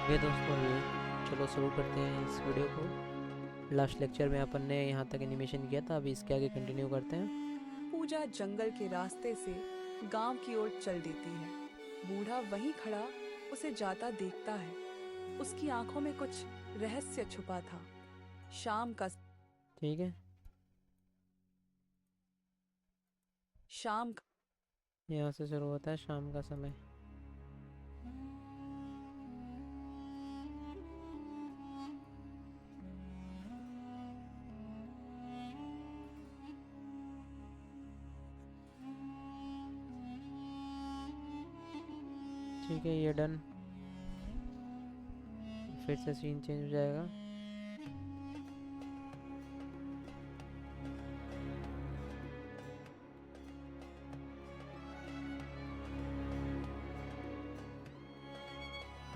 Okay दोस्तों, चलो शुरू करते हैं इस वीडियो को। लास्ट लेक्चर में अपन ने यहाँ तक एनिमेशन किया था, अभी इसके आगे कंटिन्यू करते हैं। पूजा जंगल के रास्ते से गांव की ओर चल देती है। बूढ़ा वहीं खड़ा उसे जाता देखता है। उसकी आंखों में कुछ रहस्य छुपा था। शाम का ठीक है, शाम यहाँ से शुरू होता है शाम का समय। ठीक है, ये डन। फिर से सीन चेंज हो जाएगा।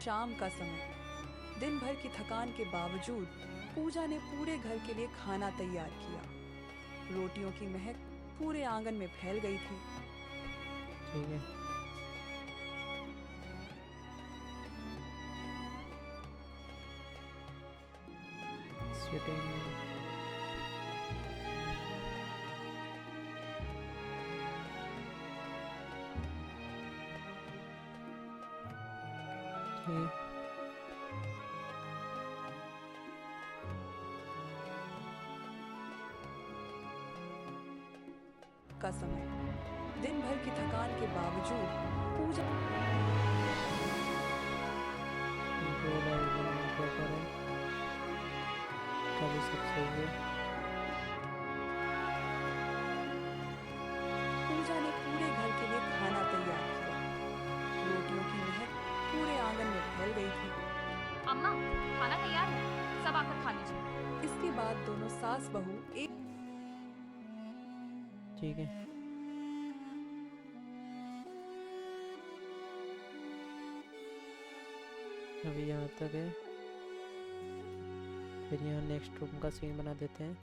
शाम का समय। दिन भर की थकान के बावजूद पूजा ने पूरे घर के लिए खाना तैयार किया। रोटियों की महक पूरे आंगन में फैल गई थी। ठीक है, सिटिंग। ठीक। का समय। दिन भर की थकान के बावजूद पूजा दो डायरेक्शन के ऊपर है, तभी सब सही है। पूजा ने पूरे घर के लिए खाना तैयार किया। रोटियों की महक पूरे आंगन में फैल गई थी। अम्मा, खाना तैयार है, सब आकर खा लीजिए। इसके बाद दोनों सास बहू एक ठीक है, अभी यहाँ तक है। फिर यहाँ नेक्स्ट रूम का सीन बना देते हैं।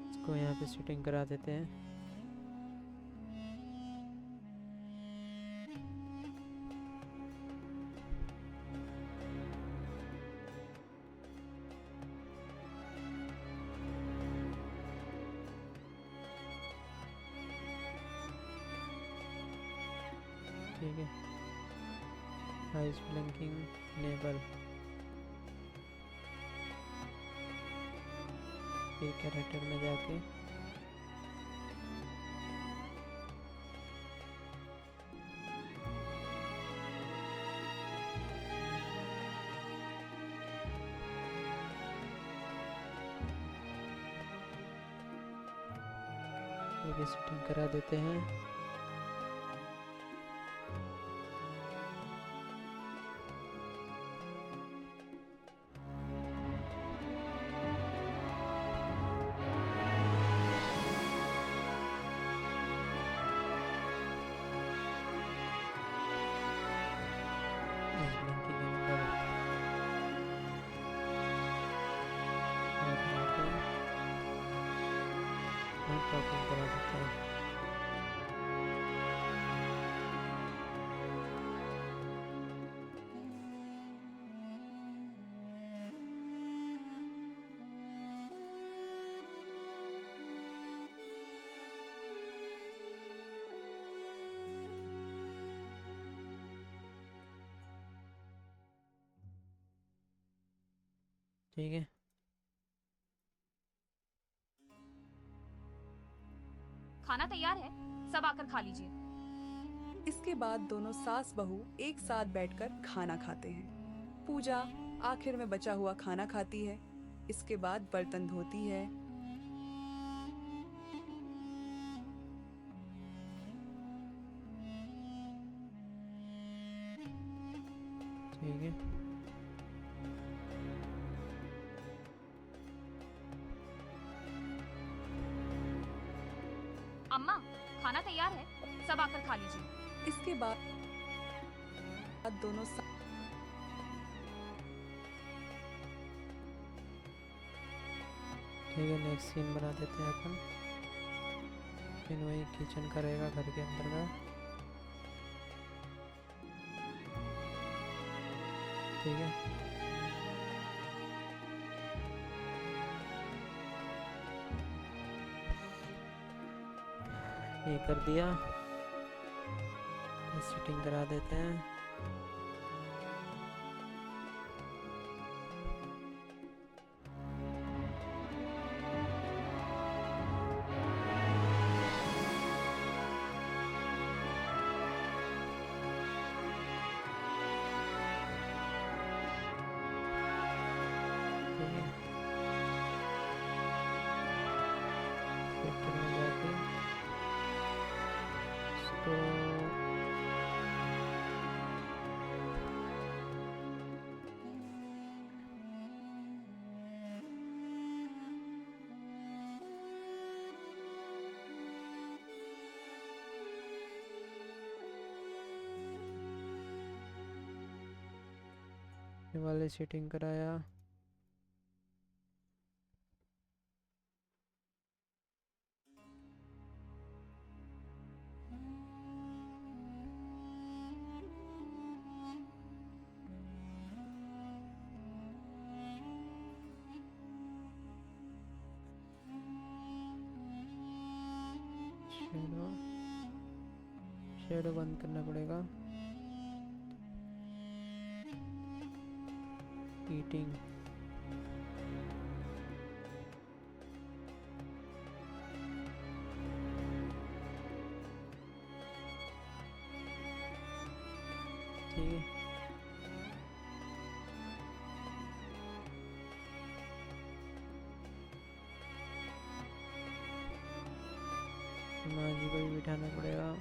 इसको यहाँ पे सेटिंग करा देते हैं। ठीक है, आइस ब्लिंकिंग नेबल। फिर कैरेक्टर में जाके ये भी सेटिंग करा देते हैं। आइस ब्लिंकिंग एनिमल और यहाँ पे हाँ टॉकिंग करा देते हैं। ठीक है, खाना तैयार है, सब आकर खा लीजिए। इसके बाद दोनों सास बहू एक साथ बैठकर खाना खाते हैं। पूजा आखिर में बचा हुआ खाना खाती है। इसके बाद बर्तन धोती है। ठीक है, अम्मा, खाना तैयार है, सब आकर खा लीजिए। इसके बाद दोनों ठीक है, नेक्स्ट सीन बना देते हैं अपन। सीन वही किचन का रहेगा, घर के अंदर का। ठीक है, ये कर दिया, सेटिंग करा देते हैं। ठीक है, सेक्टर में जाके इसको ये वाले सेटिंग कराया। शेडो शेडो बंद करना पड़ेगा। ईटिंग, ठीक है, माँ जी को भी बिठाना पड़ेगा।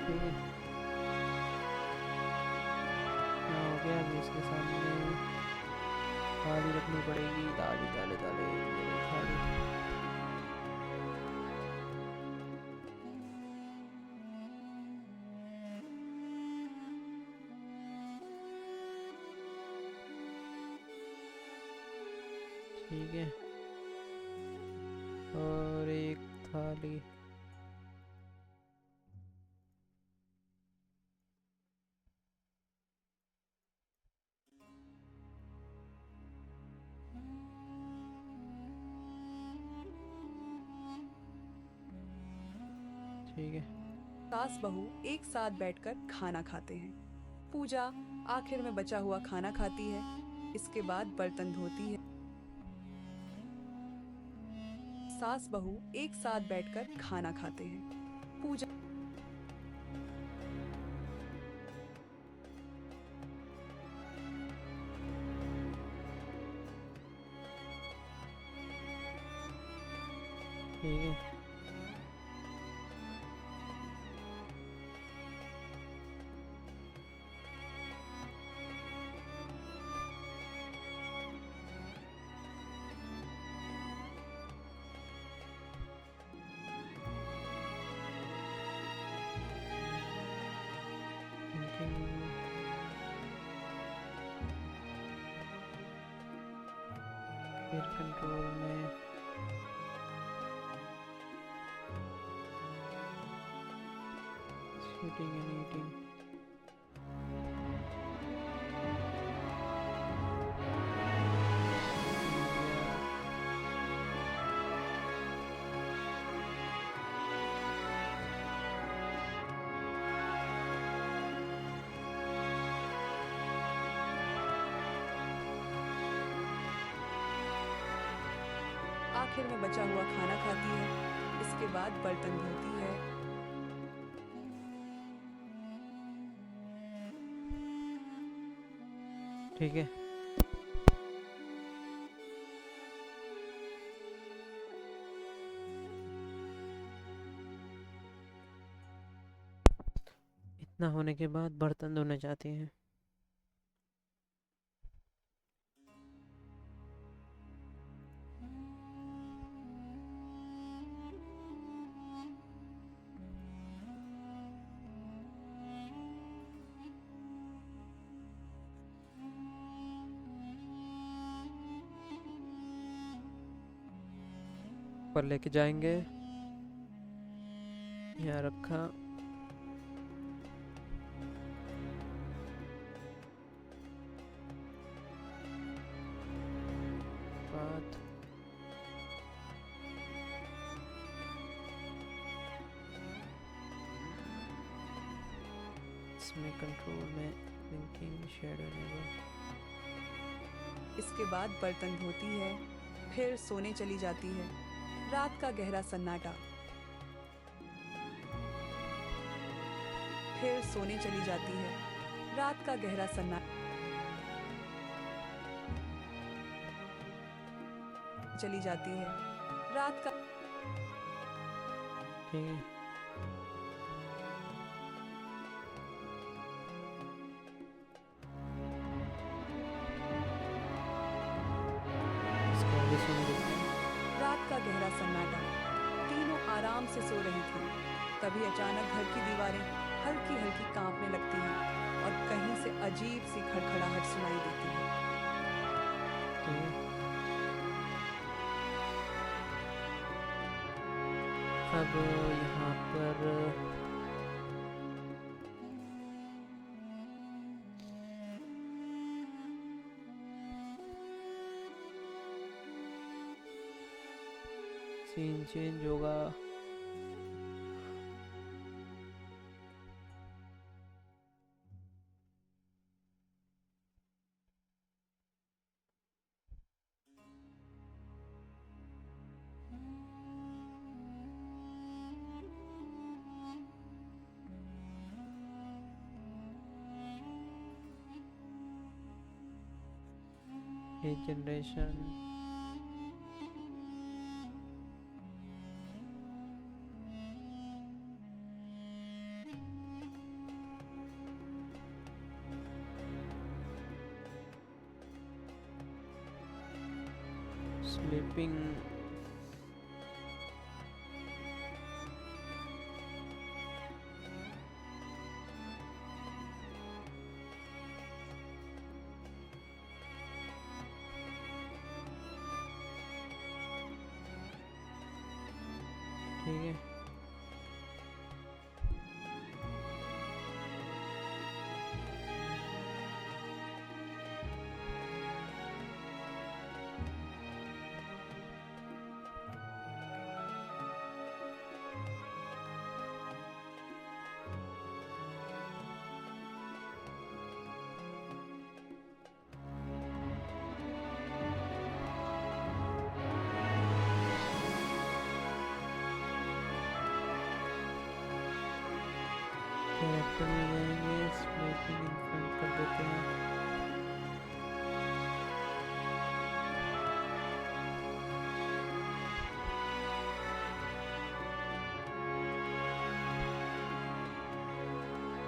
ठीक है, हाँ हो गया। अभी इसके सामने थाली रखनी पड़ेगी, थाली थाली थाली थाली। ठीक है, और एक थाली। ठीक है, सास बहू एक साथ बैठकर खाना खाते हैं। पूजा आखिर में बचा हुआ खाना खाती है। इसके बाद बर्तन धोती है। सास बहू एक साथ बैठकर खाना खाते हैं। पूजा ठीक है, फिर कंट्रोल में शूटिंग एंड ईटिंग। आखिर में बचा हुआ खाना खाती है। इसके बाद बर्तन धोती है। ठीक है। इतना होने के बाद बर्तन धोना चाहती हैं। पर लेके जाएंगे, यहाँ रखा। बात इसमें कंट्रोल में लिंकिंग शेडो इनेबल। इसके बाद बर्तन धोती है, फिर सोने चली जाती है। रात का गहरा सन्नाटा। फिर सोने चली जाती है। रात का गहरा सन्नाटा चली जाती है। रात का ठीक है। इसको आगे सुन लेते हैं। रात का गहरा सन्नाटा। तीनों आराम से सो रही थी। तभी अचानक घर की दीवारें हल्की हल्की कांपने लगती हैं और कहीं से अजीब सी खड़खड़ाहट सुनाई देती है। ठीक है। अब यहाँ पर सीन चेंज होगा। ये जनरेशन स्लीपिंग। ठीक है। कैरेक्टर में जाएंगे, स्प्लिटिंग इन फ्रंट कर देते हैं।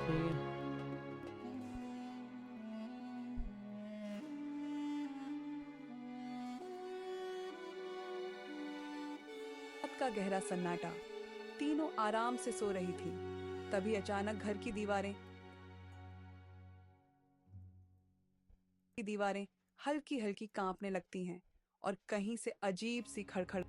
ठीक है। रात का गहरा सन्नाटा। तीनों आराम से सो रही थी। तभी अचानक घर की दीवारें हल्की हल्की कांपने लगती हैं और कहीं से अजीब सी खड़खड़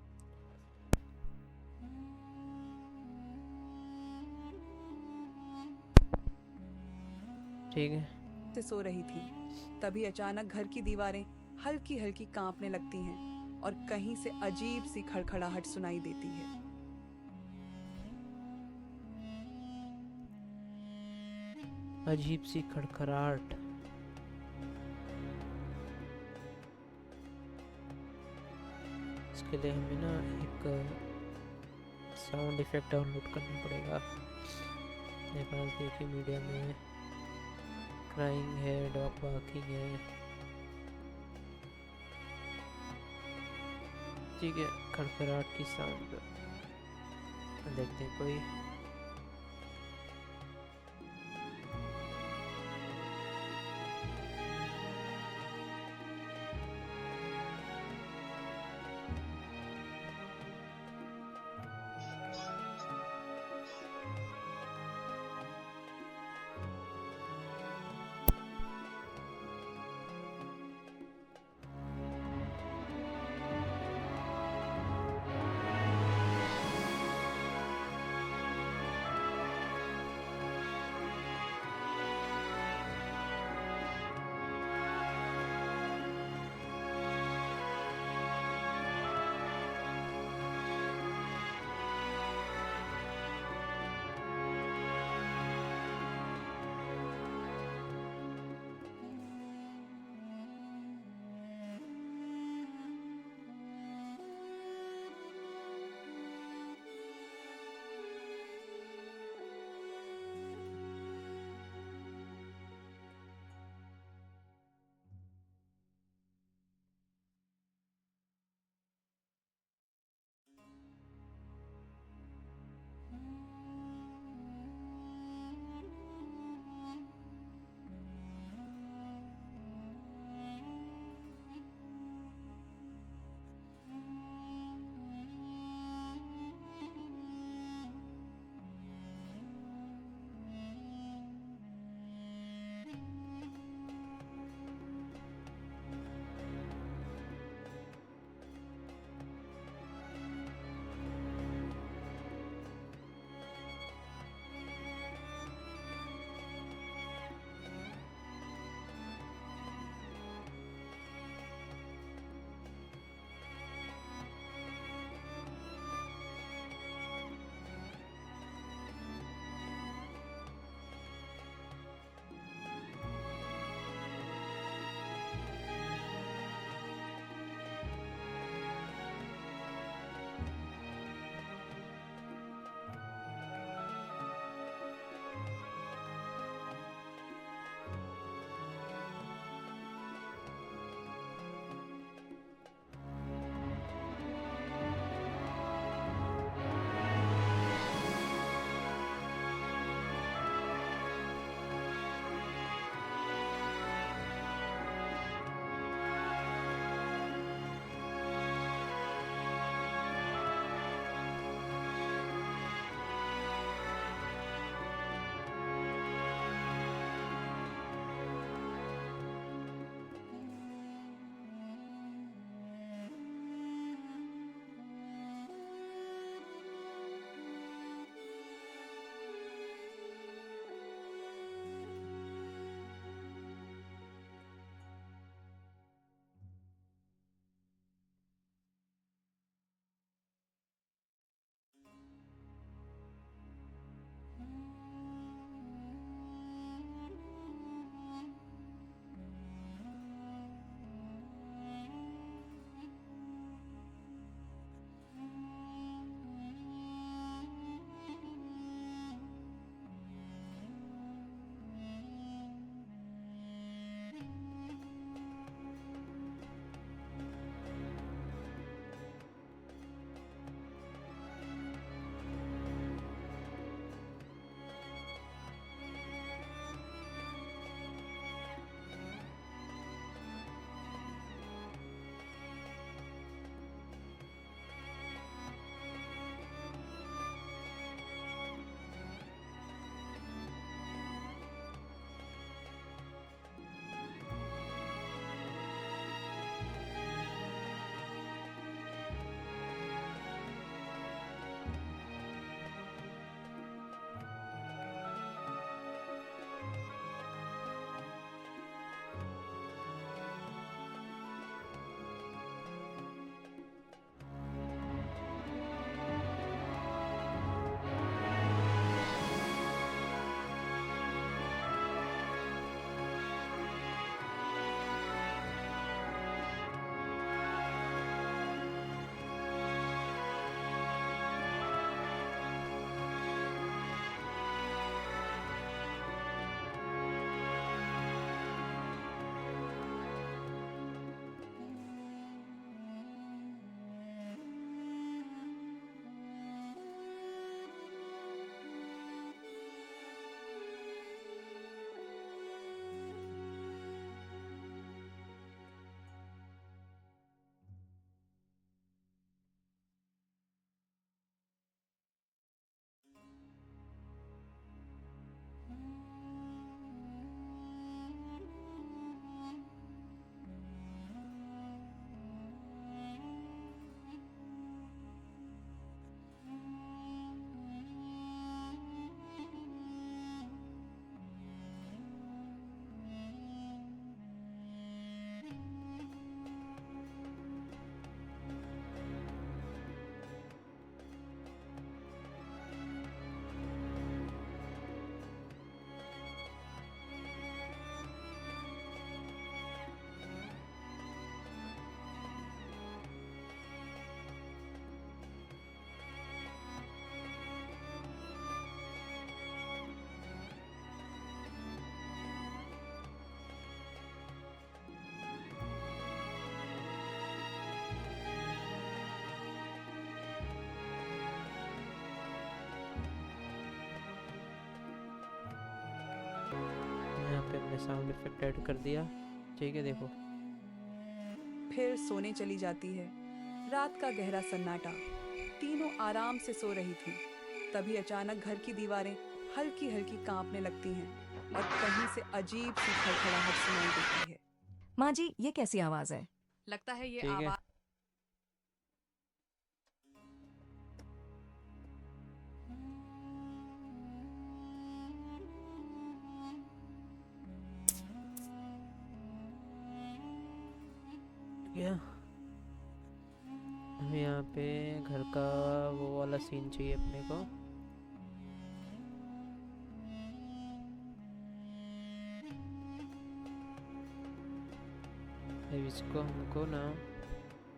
ठीक है। से सो रही थी। तभी अचानक घर की दीवारें हल्की हल्की कांपने लगती हैं और कहीं से अजीब सी खड़खड़ाहट सुनाई देती है। अजीब सी खड़खड़ाहट। उसके लिए हमें ना एक साउंड इफेक्ट डाउनलोड करना पड़ेगा। मेरे पास देखिए मीडिया में क्राइंग है, डॉग बार्किंग है, ठीक है, खड़खड़ाहट की साउंड देखते हैं कोई। हमने साउंड इफेक्ट ऐड कर दिया। ठीक है, देखो। फिर सोने चली जाती है। रात का गहरा सन्नाटा। तीनों आराम से सो रही थी। तभी अचानक घर की दीवारें हल्की हल्की कांपने लगती हैं और कहीं से अजीब सी खड़खड़ाहट सुनाई देती है। माँ जी, ये कैसी आवाज है? लगता है ये ठीक है। आवाज क्या हमें यहाँ पे घर का वो वाला सीन चाहिए अपने को। अब इसको हमको ना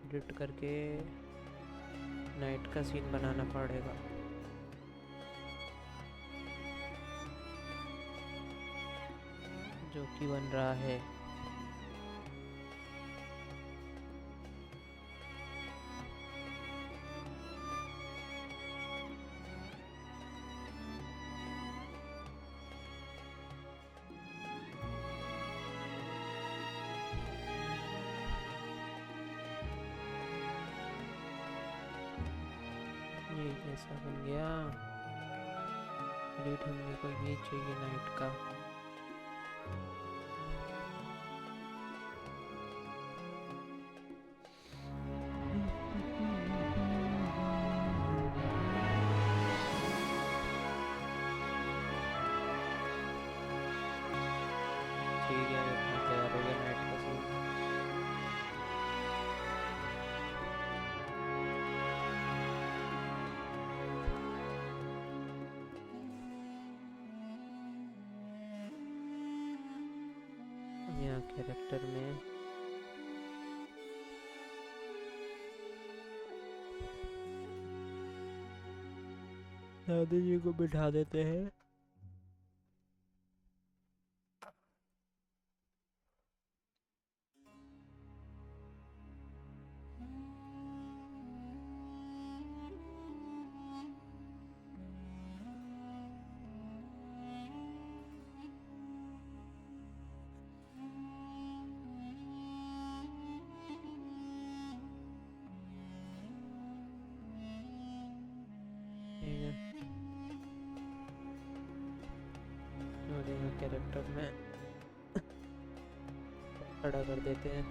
एडिट करके नाइट का सीन बनाना पड़ेगा। जो कि बन रहा है। ये कैसा बन गया? एडिट हमने को ये चाहिए नाइट का। ठीक है, अपना तैयार हो गया नाइट का सीन। यहाँ कैरेक्टर में दादी जी को बिठा देते हैं। ठीक है, और यहाँ कैरेक्टर में खड़ा कर देते हैं।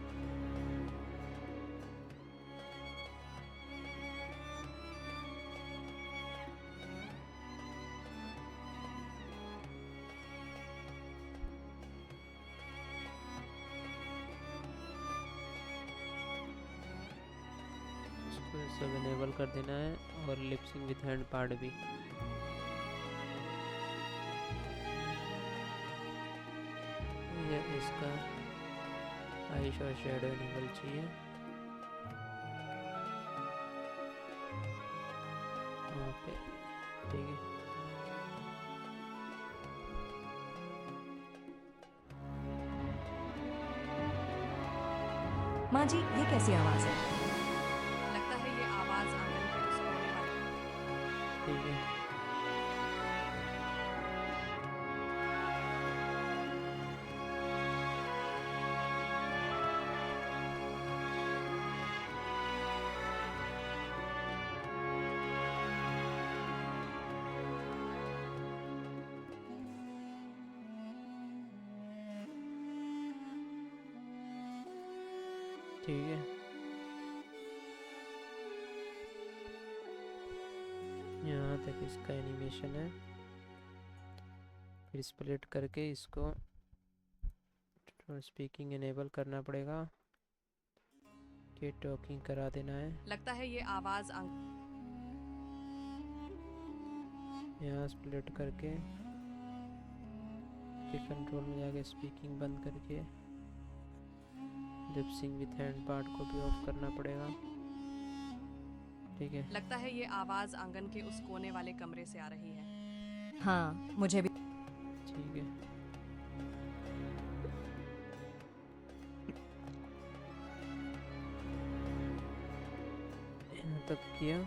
इसको सब इनेबल कर देना है और लिपसिंग विद हैंड पार्ट भी। ये इसका आइश और शेडो इनेबल चाहिए। वहाँ पे ठीक है। माँ जी, ये कैसी आवाज है? लगता है ये आवाज आंगन के उस कोने वाले ठीक है, ठीक है। यहाँ तक इसका एनिमेशन है। फिर स्प्लिट करके इसको स्पीकिंग इनेबल करना पड़ेगा। कि टॉकिंग करा देना है। लगता है ये आवाज यहाँ स्प्लिट करके कंट्रोल में जाके स्पीकिंग बंद करके लिपसिंग विथ हैंड पार्ट को भी ऑफ करना पड़ेगा। ठीक है, लगता है ये आवाज आंगन के उस कोने वाले कमरे से आ रही है। हाँ, मुझे भी। ठीक है। यहाँ तक किया।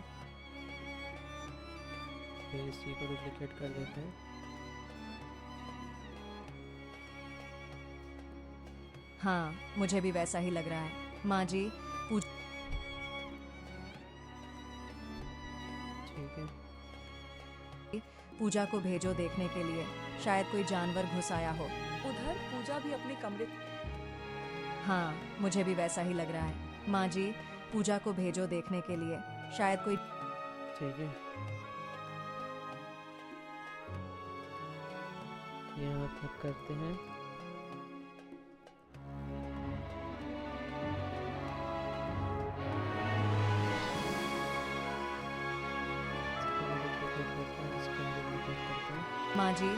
फिर इसी को डुप्लीकेट कर देते हैं। हाँ, मुझे भी वैसा ही लग रहा है। माँ जी, ठीक है। पूजा को भेजो देखने के लिए, शायद कोई जानवर घुस आया हो। उधर पूजा भी अपने कमरे हाँ, मुझे भी वैसा ही लग रहा है। माँ जी, पूजा को भेजो देखने के लिए, शायद कोई ठीक है, यहाँ तक करते हैं। माँ जी,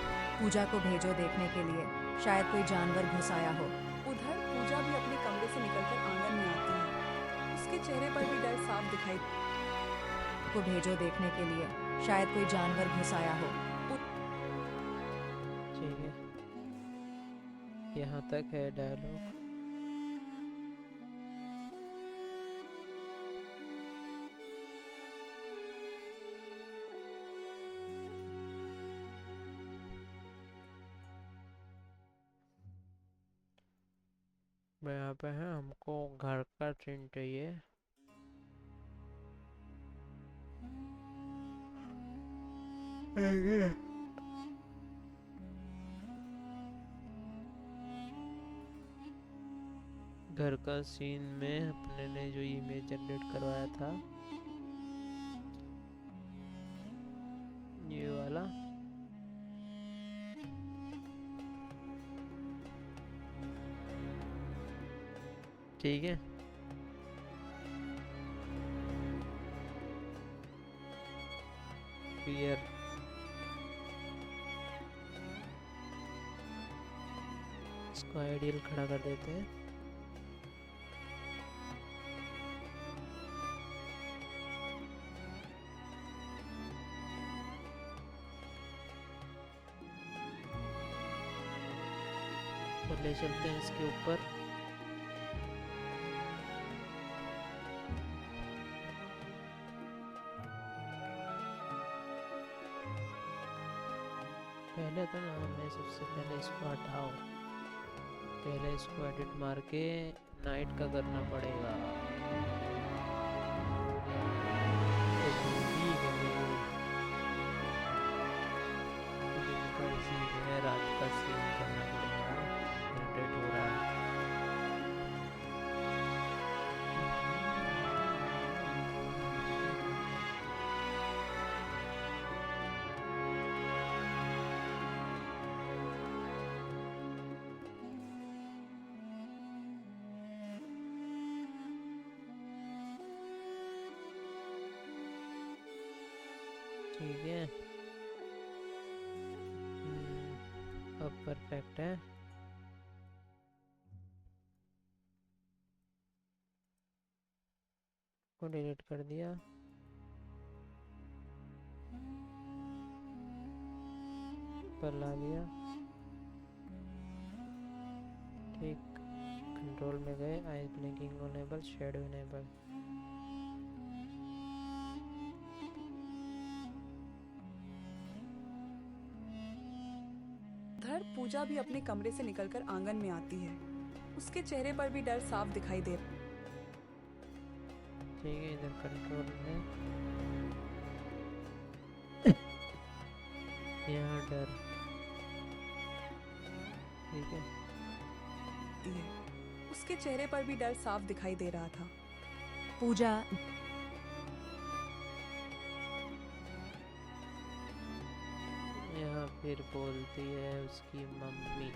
पूजा को भेजो देखने के लिए, शायद कोई जानवर घुस आया हो। उधर पूजा भी अपने कमरे से निकलकर आंगन में आती है। उसके चेहरे पर भी डर साफ दिखाई को भेजो देखने के लिए, शायद कोई जानवर घुस आया हो। ठीक है, यहाँ तक है डायलॉग। मैं यहाँ पे है, हमको घर का सीन चाहिए। घर का सीन में अपने ने जो इमेज जनरेट करवाया था, ये वाला, ठीक है। फिर इसको आइडियल खड़ा कर देते हैं। तो ले चलते हैं इसके ऊपर। पहले तो ना हमें सबसे पहले इसको हटाओ, पहले इसको एडिट मार के नाइट का करना पड़ेगा। तो जल्दी करें, दिन का सीन है, रात का सीन करना पड़ेगा। जनरेट हो रहा है। ठीक है, अब परफेक्ट है। को डिलीट कर दिया। पर ला दिया। ठीक, कंट्रोल में गए, eyes blinking enable, shadow enable. उधर पूजा भी अपने कमरे से निकलकर आंगन में आती है। उसके चेहरे पर भी डर साफ दिखाई दे ठीक है, इधर कंट्रोल में यहाँ डर, ठीक है। रही है। उसके चेहरे पर भी डर साफ दिखाई दे रहा था। पूजा, यहाँ फिर बोलती है उसकी मम्मी,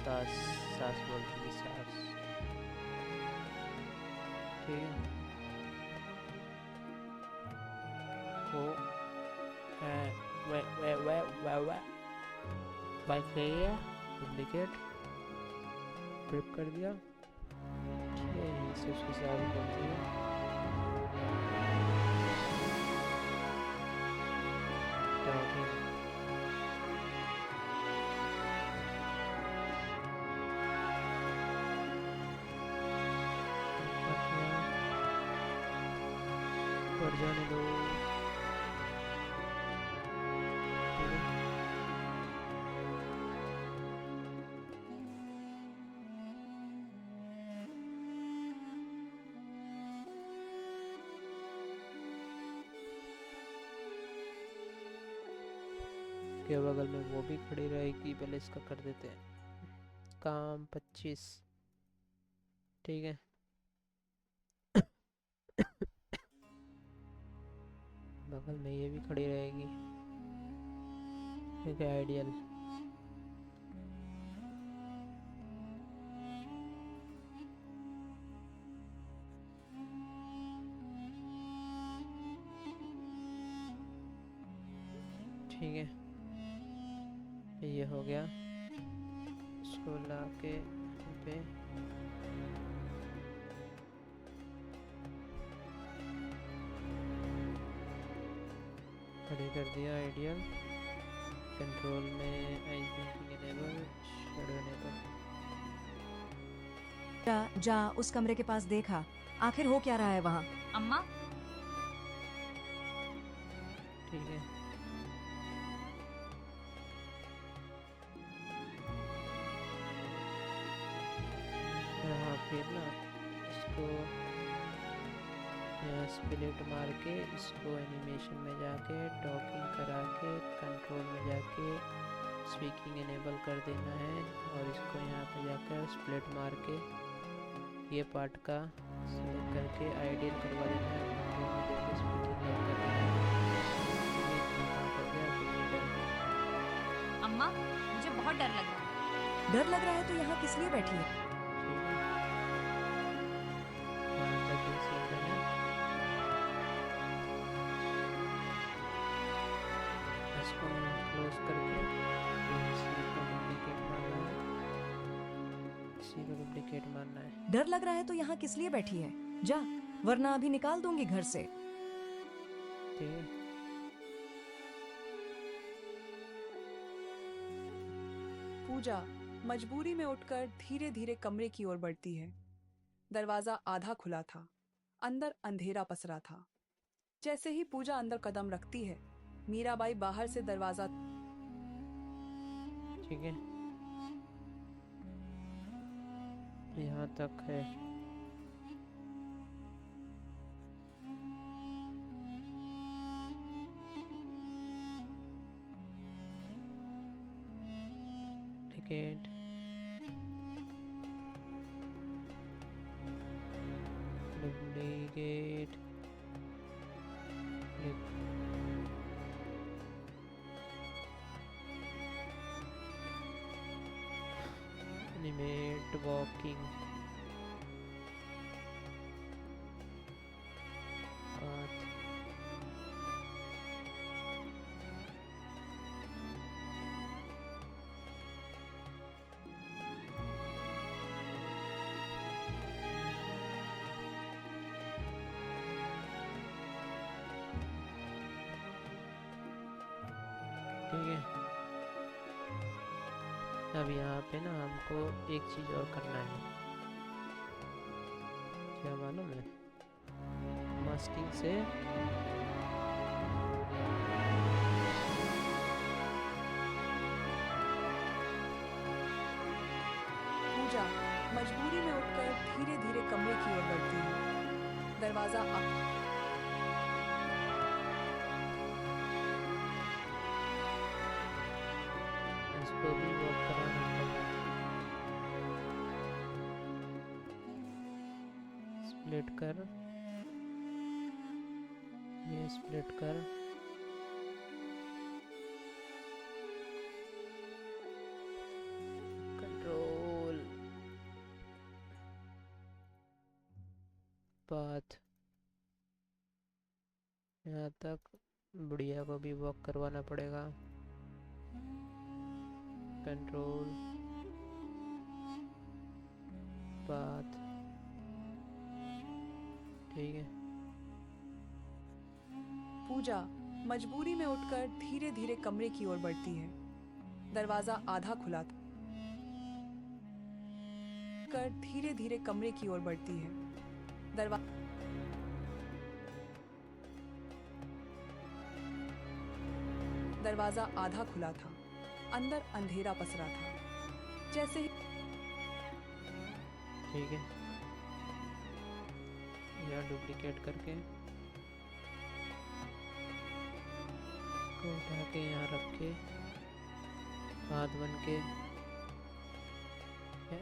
सास, सास बोलती है, सास, ठीक है। को बाइक ले लिया, डुप्लीकेट फ्लिप कर दिया। ठीक है, इसे उसकी सास बोलती है। Talking. पर जाने दो। ठीक है। उसके बगल में वो भी खड़ी रहेगी। पहले इसका कर देते हैं काम 25। ठीक है। बगल में ये भी खड़ी रहेगी। ठीक है, आइडियल। ठीक है, ये हो गया। इसको ला के यहाँ पे खड़ी कर दिया आइडियल। कंट्रोल में I thinking enable, shadow enable. जा जा उस कमरे के पास देखा, आखिर हो क्या रहा है वहाँ। अम्मा, ठीक है, यहाँ फिर ना इसको यहाँ स्प्लिट मार के इसको एनिमेशन में जाके टॉकिंग करा के कंट्रोल में जाके स्पीकिंग इनेबल कर देना है। और इसको यहाँ पे जाकर स्प्लिट मार के ये पार्ट का सिलेक्ट करके आइडियल करवा देना है। कंट्रोल में जाके स्पीकिंग कर देना है। ये इतना पार्ट हो गया। फिर ये कर देना। अम्मा, मुझे बहुत डर लग रहा है। डर लग रहा है तो यहाँ किस लिए बैठी है। ठीक है, वहाँ तक ये सीन है। इसको क्लोज करके इसी को डुप्लीकेट मारना है। इसी को डुप्लीकेट मारना है। डर लग रहा है तो यहाँ किस लिए बैठी है, जा, वरना अभी निकाल दूंगी घर से। ठीक है, पूजा मजबूरी में उठकर धीरे धीरे कमरे की ओर बढ़ती है। दरवाजा आधा खुला था, अंदर अंधेरा पसरा था। जैसे ही पूजा अंदर कदम रखती है, मीराबाई बाहर से दरवाजा ठीक है, यहाँ तक है। Ticket duplicate animate walking path. ठीक है, अब यहाँ पे ना हमको एक चीज और करना है। क्या मालूम है, मास्किंग से पूजा मजबूरी में उठकर धीरे धीरे कमरे की ओर बढ़ती है। दरवाजा इसको भी वॉक कराना पड़ेगा। स्प्लिट कर, ये स्प्लिट कर, कंट्रोल पाथ। यहाँ तक बुढ़िया को भी वॉक करवाना पड़ेगा। Control path. ठीक है, पूजा मजबूरी में उठकर धीरे धीरे कमरे की ओर बढ़ती है। दरवाजा आधा खुला था, कर धीरे धीरे कमरे की ओर बढ़ती है। दरवाजा आधा खुला था, अंदर अंधेरा पसरा था। जैसे ही ठीक है, यहाँ डुप्लीकेट करके इसको उठा के यहाँ रख के हाथ बन के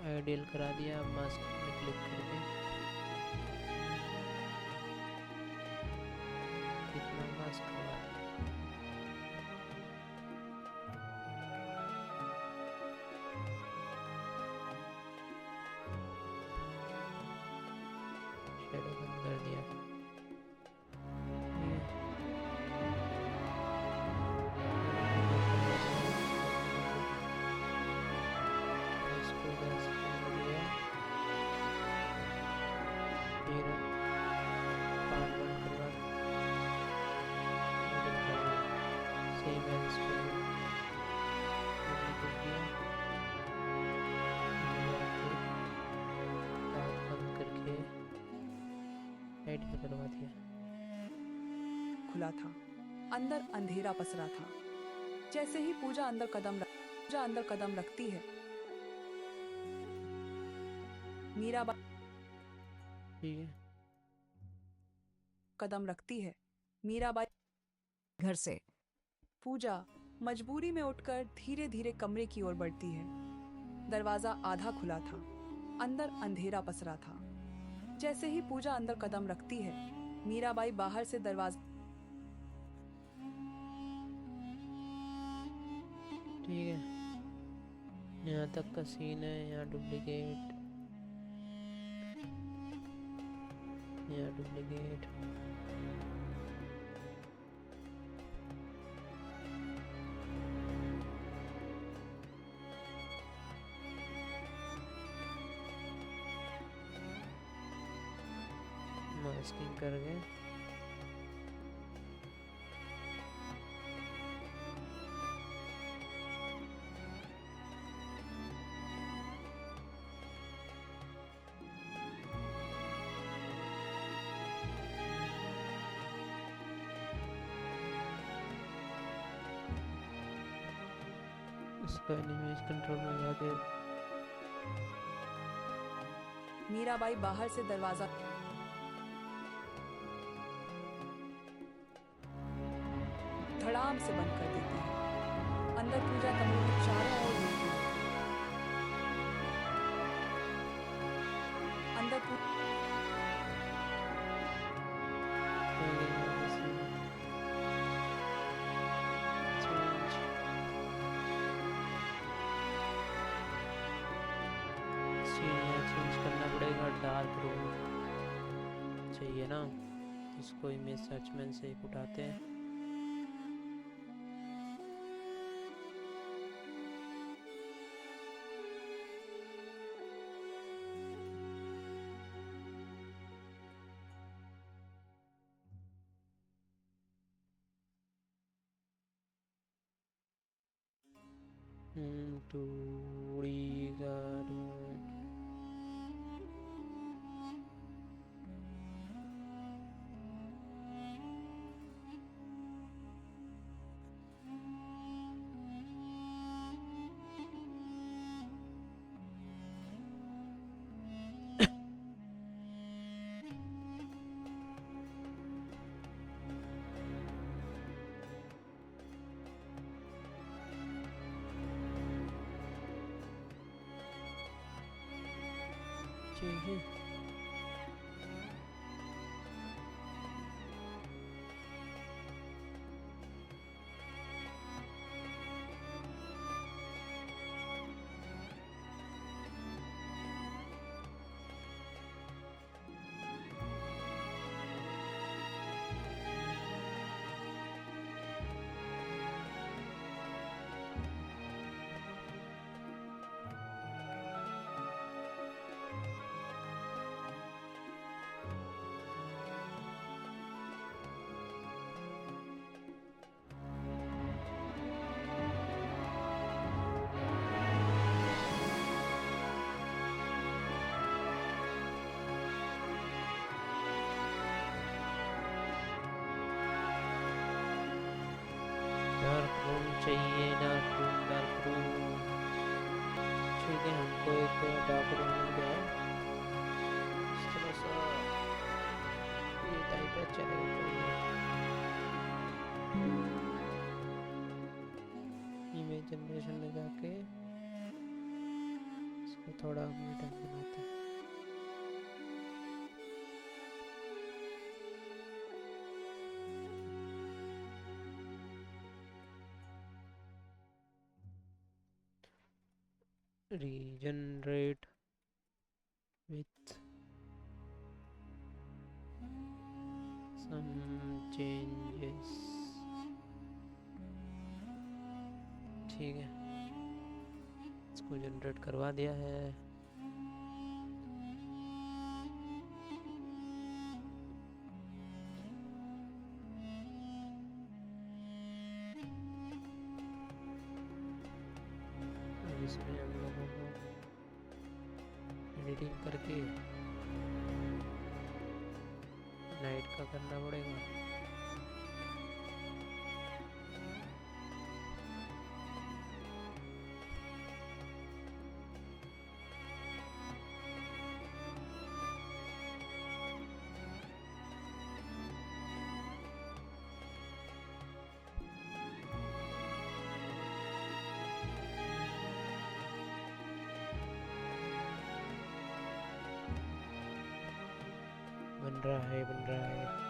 आइडियल करा दिया। अब मास्क में क्लिक करके कितना मास्क करवा दिया। शेडो बंद कर दिया। इसको 10 कर दिया। फिर पान बंद करवा सेम है इसको कर दिया। आँख बंद करके आइडिया करवा दिया। खुला था, अंदर अंधेरा पसरा था। जैसे ही पूजा अंदर कदम रखती है, मीराबाई ठीक है। कदम रखती है। मीराबाई घर से पूजा मजबूरी में उठकर धीरे धीरे कमरे की ओर बढ़ती है। दरवाजा आधा खुला था, अंदर अंधेरा पसरा था। जैसे ही पूजा अंदर कदम रखती है, मीराबाई बाहर से दरवाजा ठीक है, यहाँ तक का सीन है। यहाँ डुप्लीकेट, यहाँ डुप्लीकेट। मास्किंग कर गए। इसका एनिमेज कंट्रोल में जाके मीराबाई बाहर से दरवाजा धड़ाम से बंद कर देती है। अंदर पूजा कमरे में चारों ओर देखती है। अंदर चेंज करना पड़ेगा। डार्क रूम चाहिए ना, इसको इमेज सर्च में से एक उठाते हैं। Two D garden. चाहिए डार्क रूम चाहिए। डार्क रूम ठीक है। हमको एक डार्क रूम मिल गया है। इस तरह सा ये टाइप है, चलेगा। इमेज जनरेशन में जाके इसको थोड़ा अपडेट बनाते हैं। regenerate with some changes। ठीक है, इसको जनरेट करवा दिया है। अब इसमें हम लोगों को एडिटिंग करके नाइट का करना पड़ेगा। बन रहा है, बन रहा है।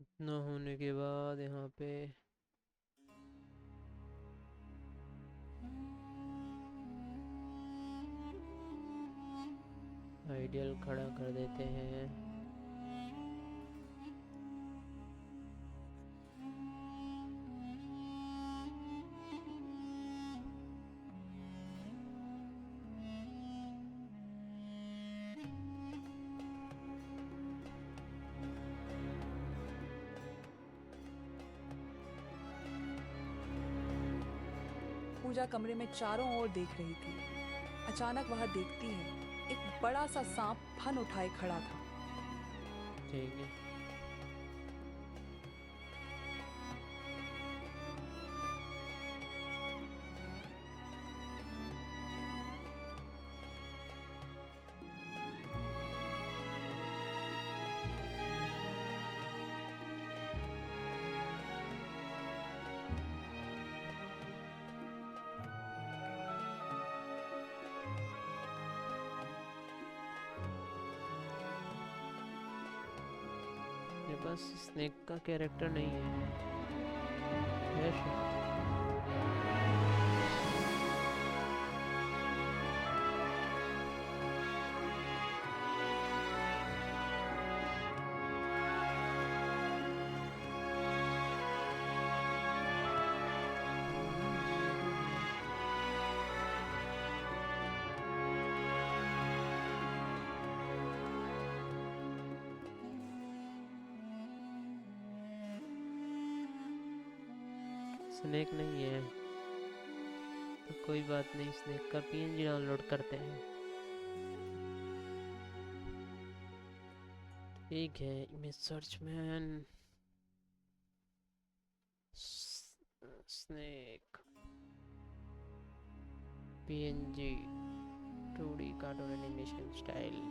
इतना होने के बाद यहाँ पे आइडियल खड़ा कर देते हैं। पूजा कमरे में चारों ओर देख रही थी। अचानक वह देखती है एक बड़ा सा सांप फन उठाए खड़ा था। ठीक है, मेरे पास स्नेक का कैरेक्टर नहीं है। है शायद। स्नेक नहीं है तो कोई बात नहीं, स्नेक का पीएनजी डाउनलोड करते हैं। ठीक है, image search man snake PNG 2D cartoon animation style.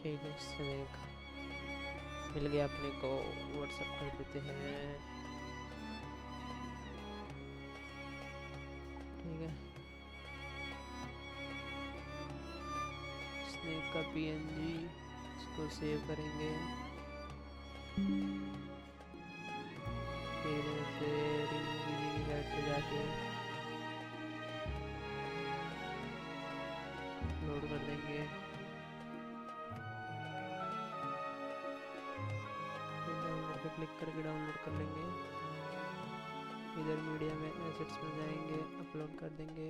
ठीक है, स्नेक मिल गया अपने को, व्हाट्सएप कर देते हैं। ठीक है, स्नेक का पीएनजी, इसको सेव करेंगे। फिर से रिमूव की साइड पे जाके लोड कर देंगे। फिर डाउनलोड पे क्लिक करके डाउनलोड कर लेंगे। इधर मीडिया में एसेट्स में जाएंगे, अपलोड कर देंगे।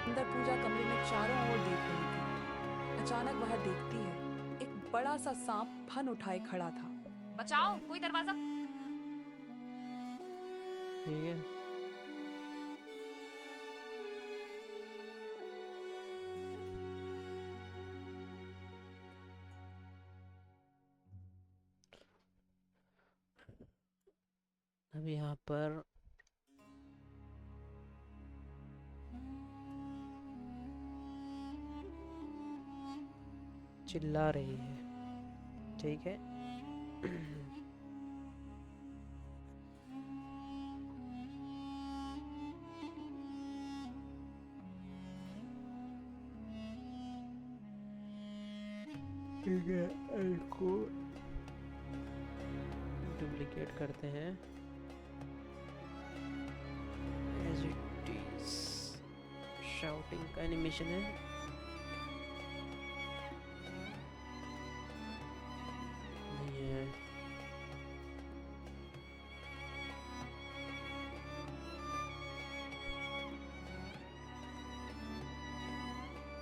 अंदर पूजा कमरे में चारों ओर देख रही थी। अचानक वह देखती है एक बड़ा सा सांप फन उठाए खड़ा था। बचाओ, कोई दरवाजा। ठीक है, अब यहाँ पर चिल्ला रही है। ठीक है, ठीक है, इसको डुप्लीकेट करते हैं एज इट इज। शाउटिंग का एनिमेशन है। नहीं है,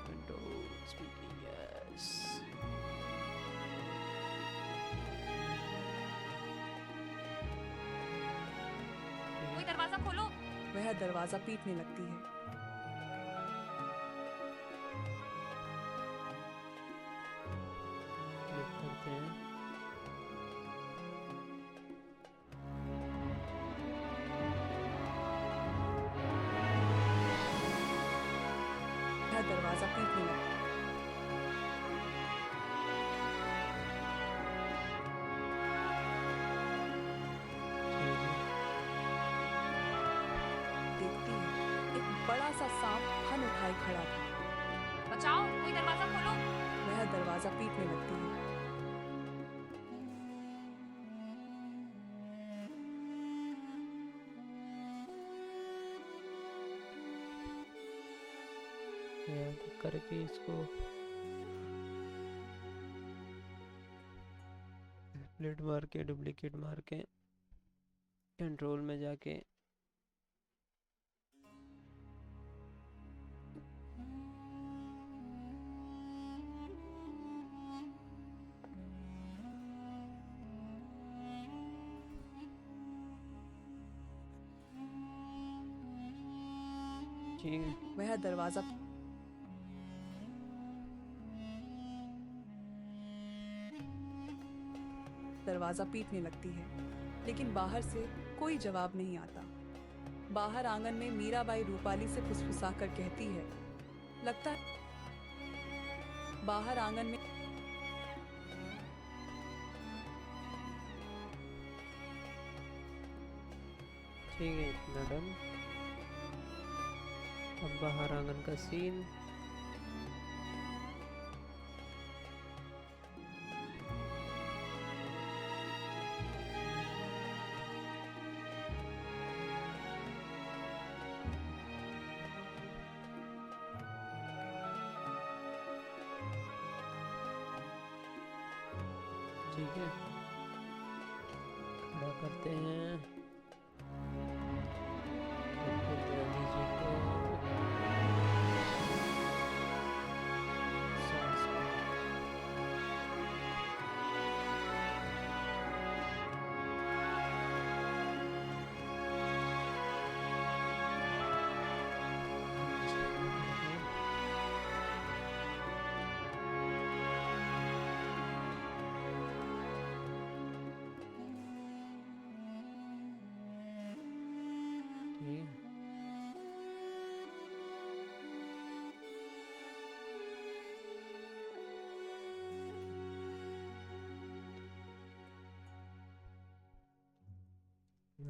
विंडो स्पीकिंग यस। कोई दरवाजा खोलो। वह दरवाजा पीटने लगती है। क्लिक करते हैं। वह दरवाजा पीटने लगती है। देखती है एक बड़ा सा सांप फन उठाए खड़ा था। बचाओ, कोई दरवाजा खोलो। वह दरवाजा पीटने लगती है। करके इसको स्प्लिट मार के, डुप्लीकेट मार के, कंट्रोल में जाके ठीक है, वह दरवाजा पीटने लगती है, लेकिन बाहर से कोई जवाब नहीं आता। बाहर आंगन में मीराबाई रूपाली से फुसफुसाकर कहती है, लगता है बाहर आंगन में ठीक है, इतना डन। अब बाहर आंगन का सीन। ठीक है, खड़ा करते हैं दादी जी को। सांस में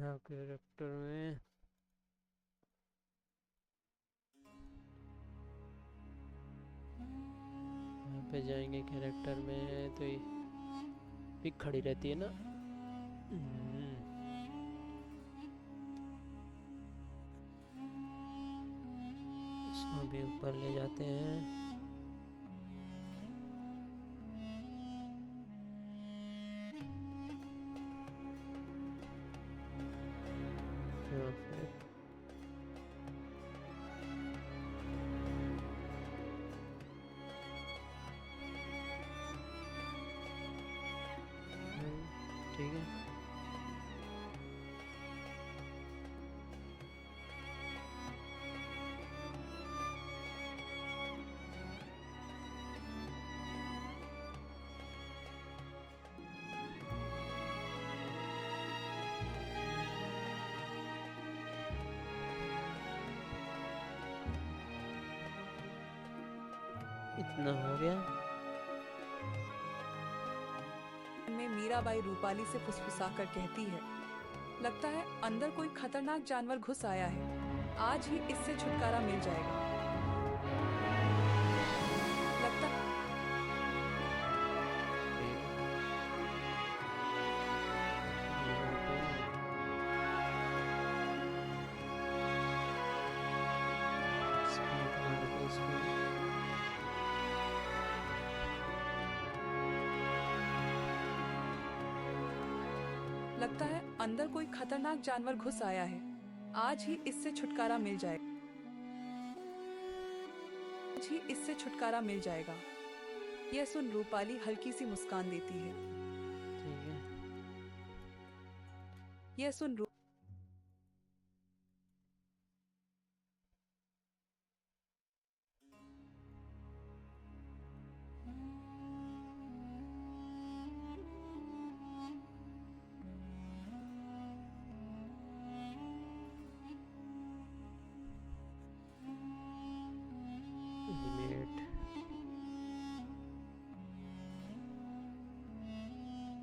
हाँ कैरेक्टर में यहाँ पे जाएंगे। कैरेक्टर में तो ये पिक खड़ी रहती है ना। इसको भी ऊपर ले जाते हैं। यहाँ पे ठीक है। इतना हो गया। में मीराबाई रूपाली से फुसफुसाकर कहती है, लगता है अंदर कोई खतरनाक जानवर घुस आया है। आज ही इससे छुटकारा मिल जाएगा। लगता लगता है अंदर कोई खतरनाक जानवर घुस आया है। आज ही इससे छुटकारा मिल जाएगा। आज ही इससे छुटकारा मिल जाएगा। यह सुन रूपाली हल्की सी मुस्कान देती है। ठीक है। यह सुन लिमिट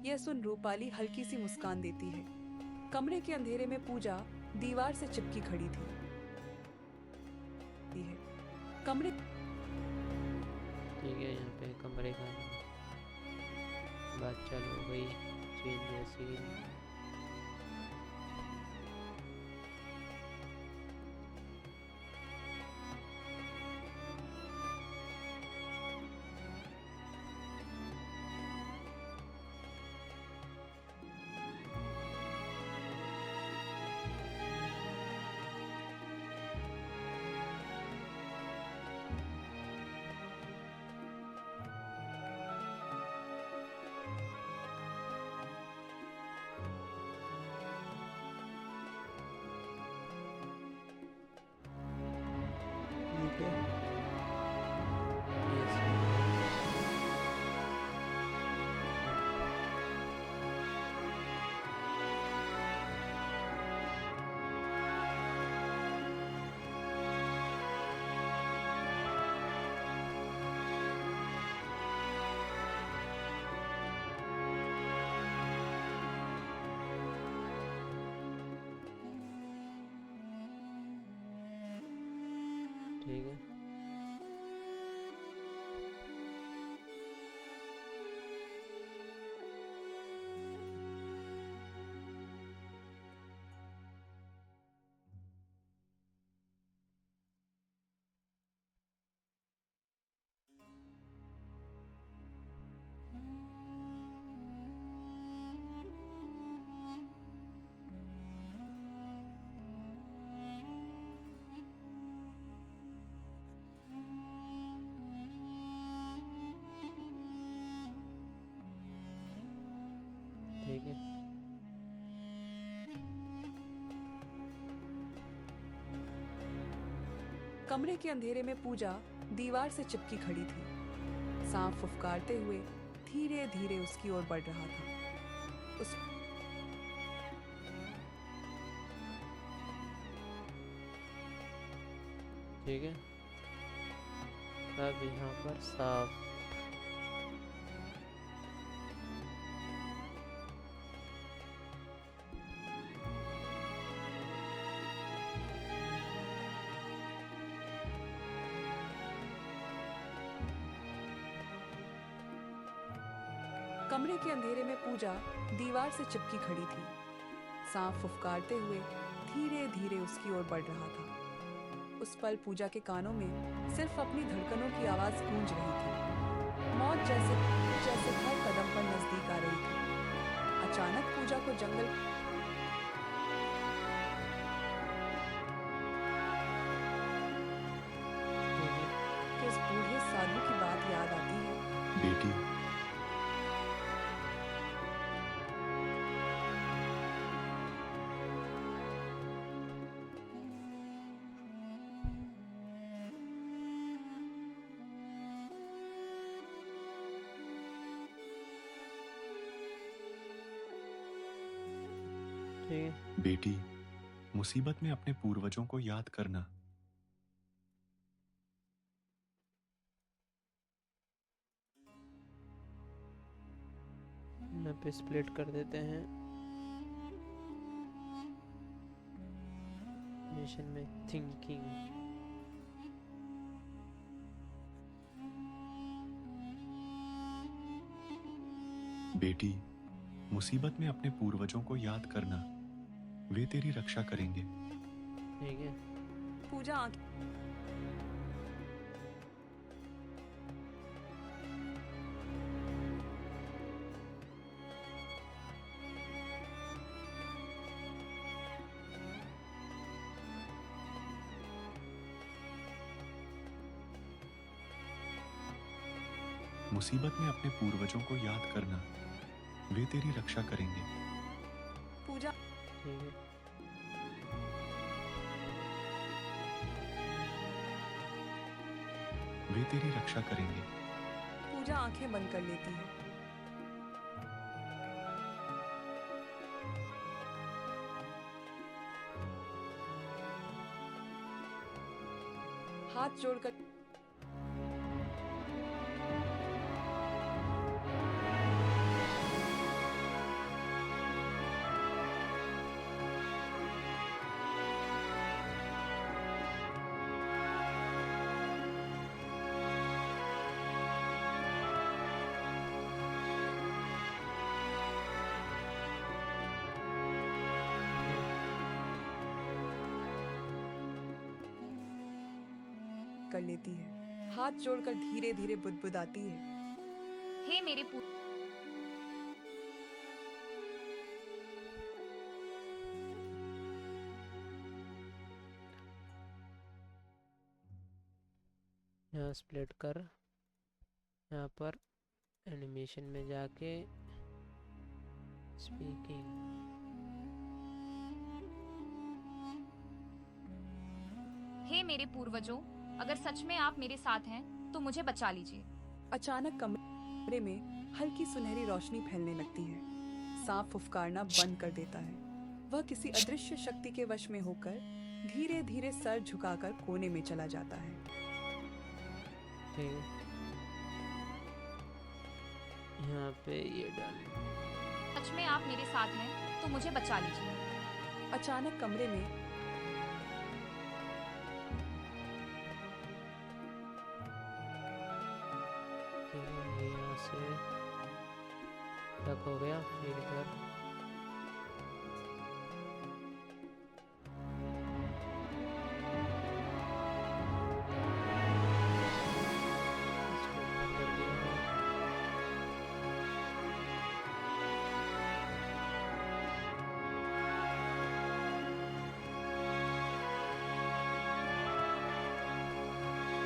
यह सुन रूपाली हल्की सी मुस्कान देती है। कमरे के अंधेरे में पूजा दीवार से चिपकी खड़ी थी। कमरे ठीक है। यहाँ पे कमरे का बात चालू हो गई। Change scene. ठीक है। ये सीन। ठीक है। ठीक है। कमरे के अंधेरे में पूजा दीवार से चिपकी खड़ी थी। सांप फुफकारते हुए धीरे धीरे उसकी ओर बढ़ रहा था। उस ठीक है। अब यहाँ पर साफ कमरे के अंधेरे में पूजा दीवार से चिपकी खड़ी थी। सांप फुफकारते हुए धीरे धीरे उसकी ओर बढ़ रहा था। उस पल पूजा के कानों में सिर्फ अपनी धड़कनों की आवाज गूंज रही थी। मौत जैसे जैसे हर कदम पर नजदीक आ रही थी। अचानक पूजा को जंगल के उस बूढ़े साधु की बात याद आती है। बेटी, ठीक है। बेटी, मुसीबत में अपने पूर्वजों को याद करना। यहाँ पे स्प्लिट कर देते हैं। मिशन में थिंकिंग। बेटी, मुसीबत में अपने पूर्वजों को याद करना, वे तेरी रक्षा करेंगे। ठीक है। पूजा आंखें मुसीबत में अपने पूर्वजों को याद करना, वे तेरी रक्षा करेंगे। पूजा ठीक है। वे तेरी रक्षा करेंगे। पूजा आंखें बंद कर लेती है। हाथ जोड़कर कर लेती है। हाथ जोड़कर धीरे धीरे बुदबुदाती है। हे मेरे पू यहाँ स्प्लिट कर, यहाँ पर एनिमेशन में जाके स्पीकिंग। हे मेरे पूर्वजों, अगर सच में आप मेरे साथ हैं तो मुझे बचा लीजिए। अचानक कमरे में हल्की सुनहरी रोशनी फैलने लगती है। सांप फुफकारना बंद कर देता है। वह किसी अदृश्य शक्ति के वश में होकर धीरे धीरे सर झुकाकर कोने में चला जाता है। ठीक है। यहाँ पे ये डाल। सच में आप मेरे साथ हैं तो मुझे बचा लीजिए। अचानक कमरे में ठीक है, ये यहाँ से तक हो गया। फिर इधर इसको बंद कर दिया।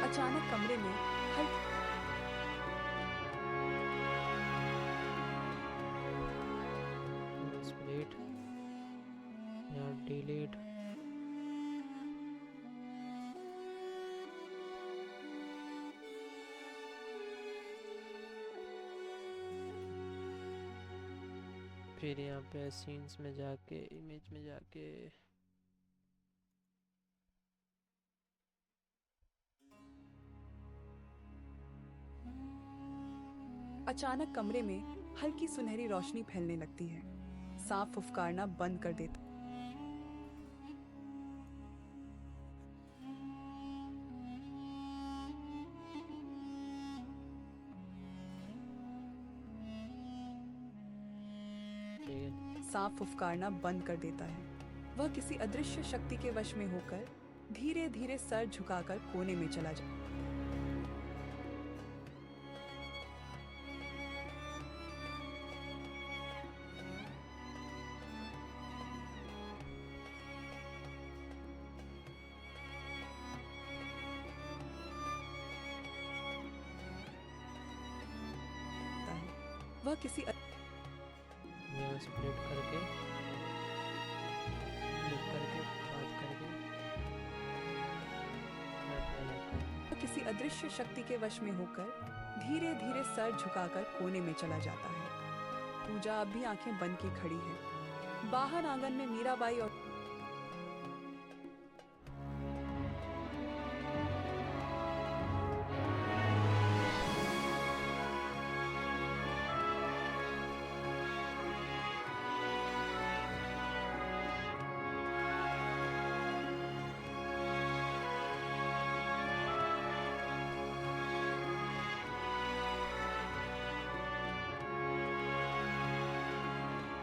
अचानक कमरे में हल्की स्प्लिट या डिलीट। फिर यहाँ पे सीन्स में जाके, इमेज में जाके अचानक कमरे में हल्की सुनहरी रोशनी फैलने लगती है। सांप फुफकारना बंद कर देता ठीक है। सांप फुफकारना बंद कर देता है। वह किसी अदृश्य शक्ति के वश में होकर धीरे धीरे सर झुकाकर कोने में चला जाता है। वह किसी यहाँ स्प्लिट करके क्लिक करके बात करके यहाँ पे आ जाता है। किसी अदृश्य शक्ति के वश में होकर धीरे धीरे सर झुकाकर कोने में चला जाता है। पूजा अब भी आंखें बंद की खड़ी है। बाहर आंगन में मीराबाई और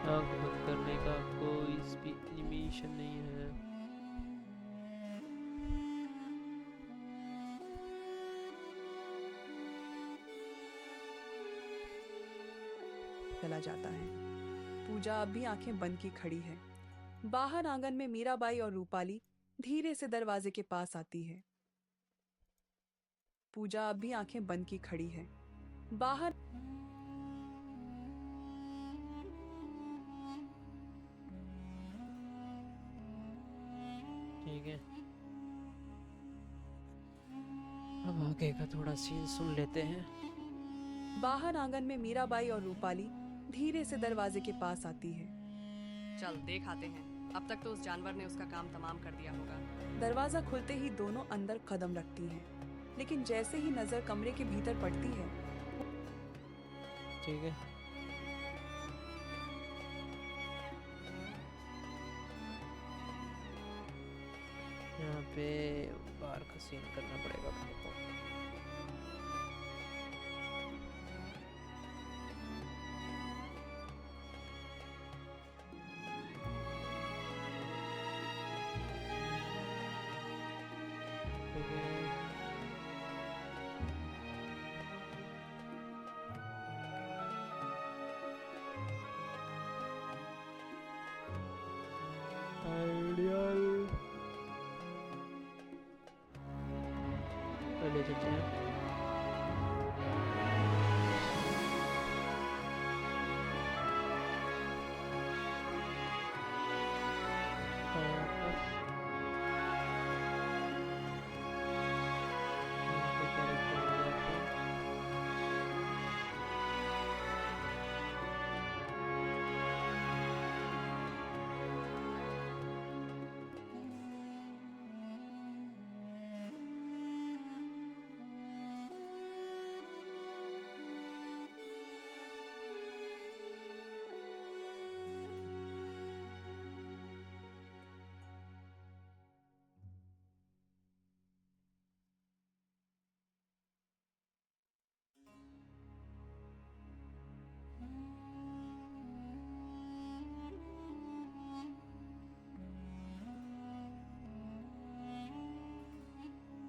आँख बंद करने का कोई भी एनिमेशन नहीं है। चला जाता है। पूजा अब भी आंखें बंद की खड़ी है। बाहर आंगन में मीराबाई और रूपाली धीरे से दरवाजे के पास आती है। पूजा अब भी आंखें बंद की खड़ी है। बाहर ठीक है, अब आगे का थोड़ा सीन सुन लेते हैं। बाहर आंगन में मीराबाई और रूपाली धीरे से दरवाजे के पास आती है। चल देख आते हैं। अब तक तो उस जानवर ने उसका काम तमाम कर दिया होगा। दरवाजा खुलते ही दोनों अंदर कदम रखती हैं, लेकिन जैसे ही नजर कमरे के भीतर पड़ती है, ठीक है, यहाँ पे बाहर का सीन करना पड़ेगा अपने को। ठीक है, आइडियल ले चलते हैं। यहाँ पर इनके कैरेक्टर हो जाते हैं।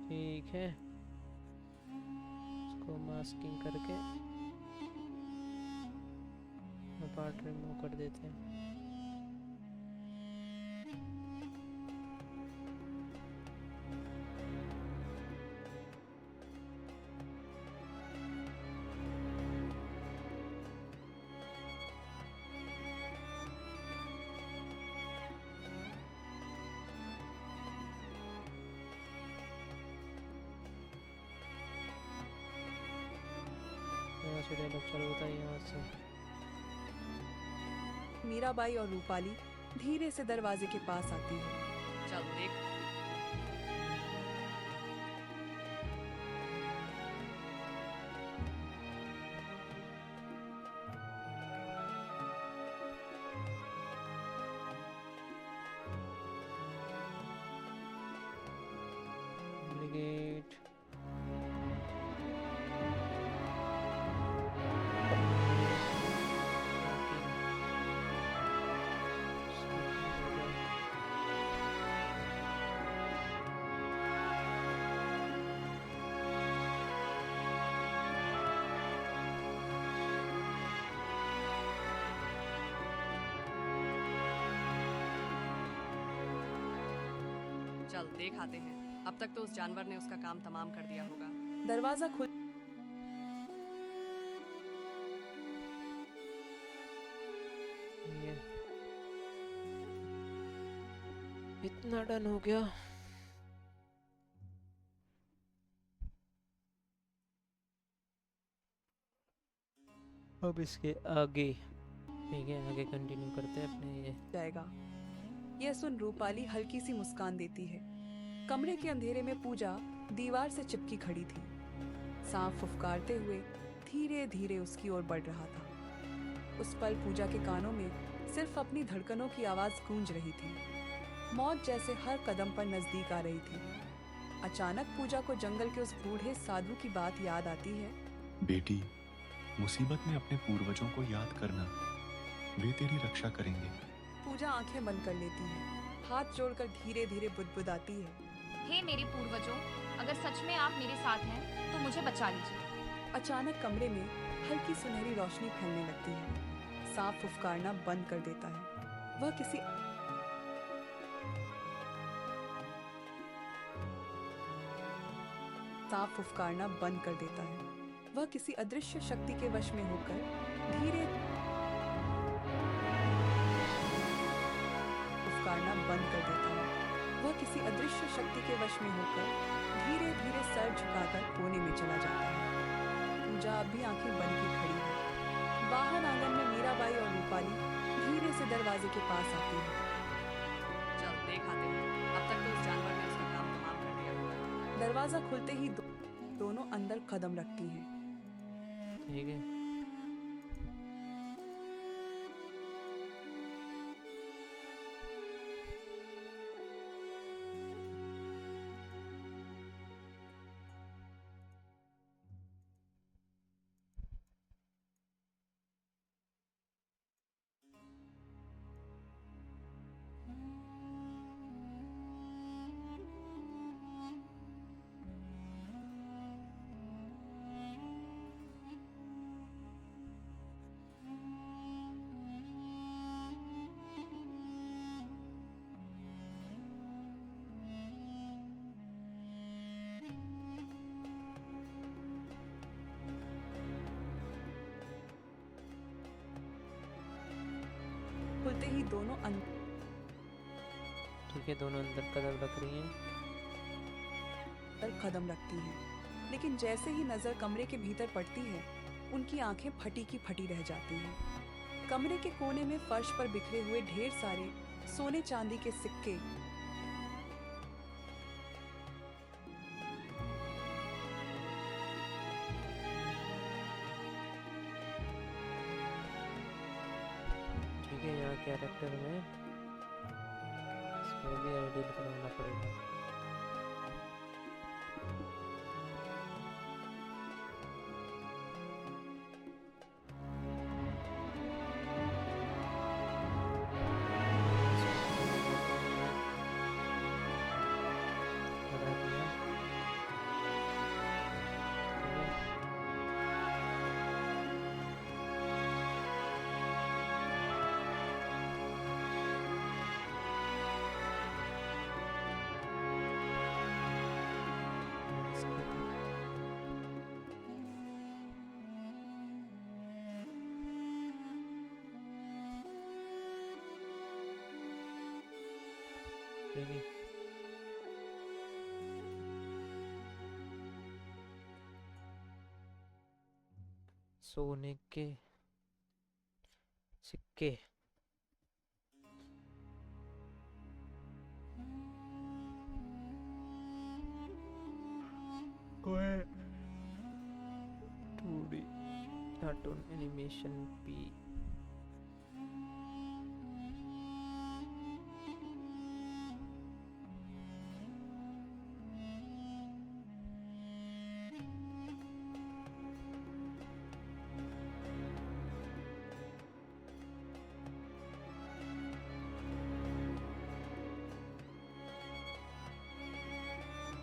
ठीक है, इसको मास्किंग करके पार्ट रिमूव कर देते हैं। यहाँ से डायलॉग चालू होता है, यहाँ से। मीराबाई और रूपाली धीरे से दरवाजे के पास आती है। चल देख। Obligate. चल देख आते हैं। अब तक तो उस जानवर ने उसका काम तमाम कर दिया होगा। दरवाजा खुल ये इतना डन हो गया। अब इसके आगे, ठीक है, आगे कंटिन्यू करते हैं अपने ये। जाएगा। यह सुन रूपाली हल्की सी मुस्कान देती है। कमरे के अंधेरे में पूजा दीवार से चिपकी खड़ी थी। सांप फुफकारते हुए धीरे धीरे उसकी ओर बढ़ रहा था। उस पल पूजा के कानों में सिर्फ अपनी धड़कनों की आवाज गूंज रही थी। मौत जैसे हर कदम पर नजदीक आ रही थी। अचानक पूजा को जंगल के उस बूढ़े साधु की बात याद आती है। बेटी, मुसीबत में अपने पूर्वजों को याद करना, वे तेरी रक्षा करेंगे। पूजा आंखें बंद कर लेती है, हाथ जोड़कर धीरे धीरे बुदबुदाती है। हे मेरे पूर्वजों, अगर सच में आप मेरे साथ हैं तो मुझे बचा लीजिए। अचानक कमरे में हल्की सुनहरी रोशनी फैलने लगती है। सांप फुफकारना बंद कर देता है। वह किसी सांप फुफकारना बंद कर देता है। वह किसी अदृश्य शक्ति के वश में होकर धीरे फुफकारना बंद कर देता है। वह किसी अदृश्य शक्ति के वश में होकर धीरे धीरे सर झुकाकर कोने में चला जाता है। पूजा अब भी आंखें बंद की खड़ी है। बाहर आंगन में मीराबाई और रूपाली धीरे से दरवाजे के पास आती है। चल देख आते हैं। अब तक तो उस जानवर ने उसका काम तमाम कर दिया होगा। दरवाजा खुलते ही दोनों अंदर कदम रखती हैं। ठीक है, खुलते ही दोनों ठीक है, दोनों अंदर कदम रख रही हैं। अंदर कदम रखती हैं। लेकिन जैसे ही नजर कमरे के भीतर पड़ती है, उनकी आंखें फटी की फटी रह जाती हैं। कमरे के कोने में फर्श पर बिखरे हुए ढेर सारे सोने चांदी के सिक्के ठीक है, यहाँ कैरेक्टर में इसको भी आइडियल बनाना पड़ेगा। बना दिया। ठीक है। ठीक है, सोने के सिक्के। टू डी कार्टून एनिमेशन पी।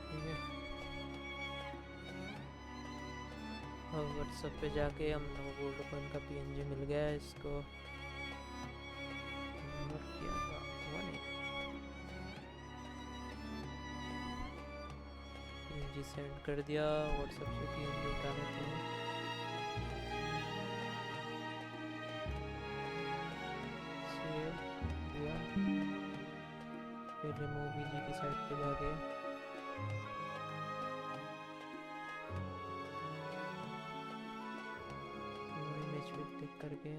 ठीक है, अब व्हाट्सएप पे जाके हम लोगों को गोल्ड कॉइन का पीएनजी मिल गया है। इसको नंबर क्या था, 1 8 इमोजी सेंड कर दिया। व्हाट्सएप से PNG उठा लेते हैं। सेव किया, फिर रिमूव इजी की साइड पे जाके इमेज पे क्लिक करके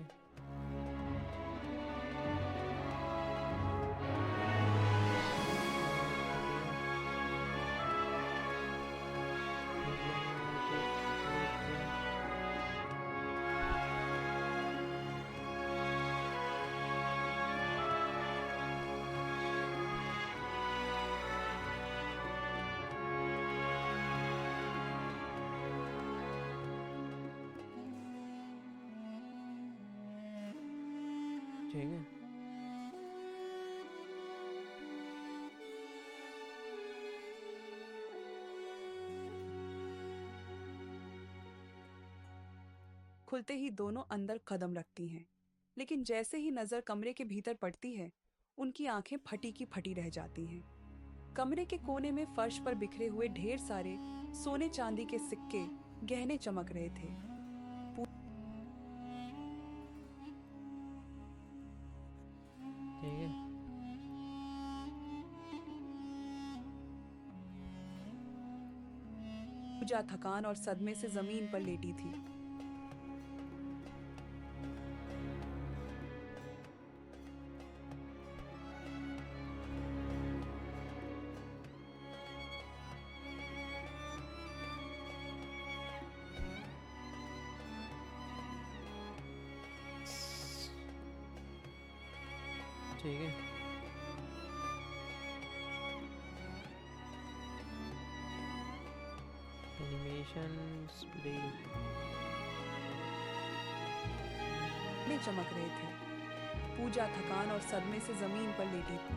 ठीक है। खुलते ही दोनों अंदर कदम रखती हैं, लेकिन जैसे ही नजर कमरे के भीतर पड़ती है, उनकी आंखें फटी की फटी रह जाती हैं। कमरे के कोने में फर्श पर बिखरे हुए ढेर सारे सोने चांदी के सिक्के, गहने चमक रहे थे। ठीक है। पूजा थकान और सदमे से जमीन पर लेटी थी। ठीक है। Animation play. में चमक रहे थे। पूजा थकान और सदमे से जमीन पर लेटी थी।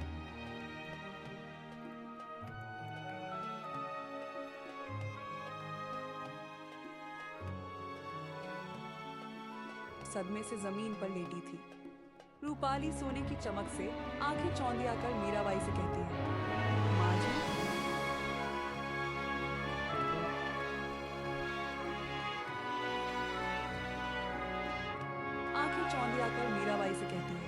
सदमे से जमीन पर लेटी थी। रूपाली सोने की चमक से आंखें चौंधिया कर मीराबाई से कहती है, माँ जी। आंखें चौंधिया कर मीराबाई से कहती है,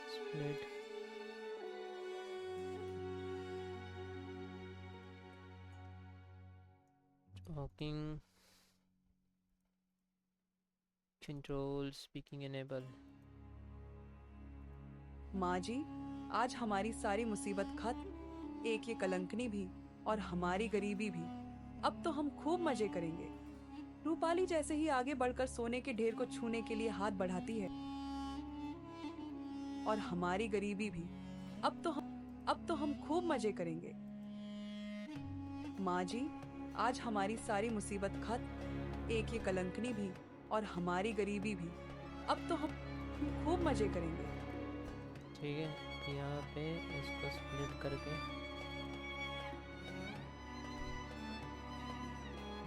split. Talking control speaking enable. माँ जी, आज हमारी सारी मुसीबत खत्म, एक ये कलंकनी भी और हमारी गरीबी भी। अब तो हम खूब मजे करेंगे। रूपाली जैसे ही आगे बढ़कर सोने के ढेर को छूने के लिए हाथ बढ़ाती है, और हमारी गरीबी भी। अब तो हम खूब मजे करेंगे। माँ जी, आज हमारी सारी मुसीबत खत्म, एक ये कलंकनी भी और हमारी गरीबी भी। अब तो हम खूब मजे करेंगे। ठीक है। यहाँ पे इसको स्प्लिट करके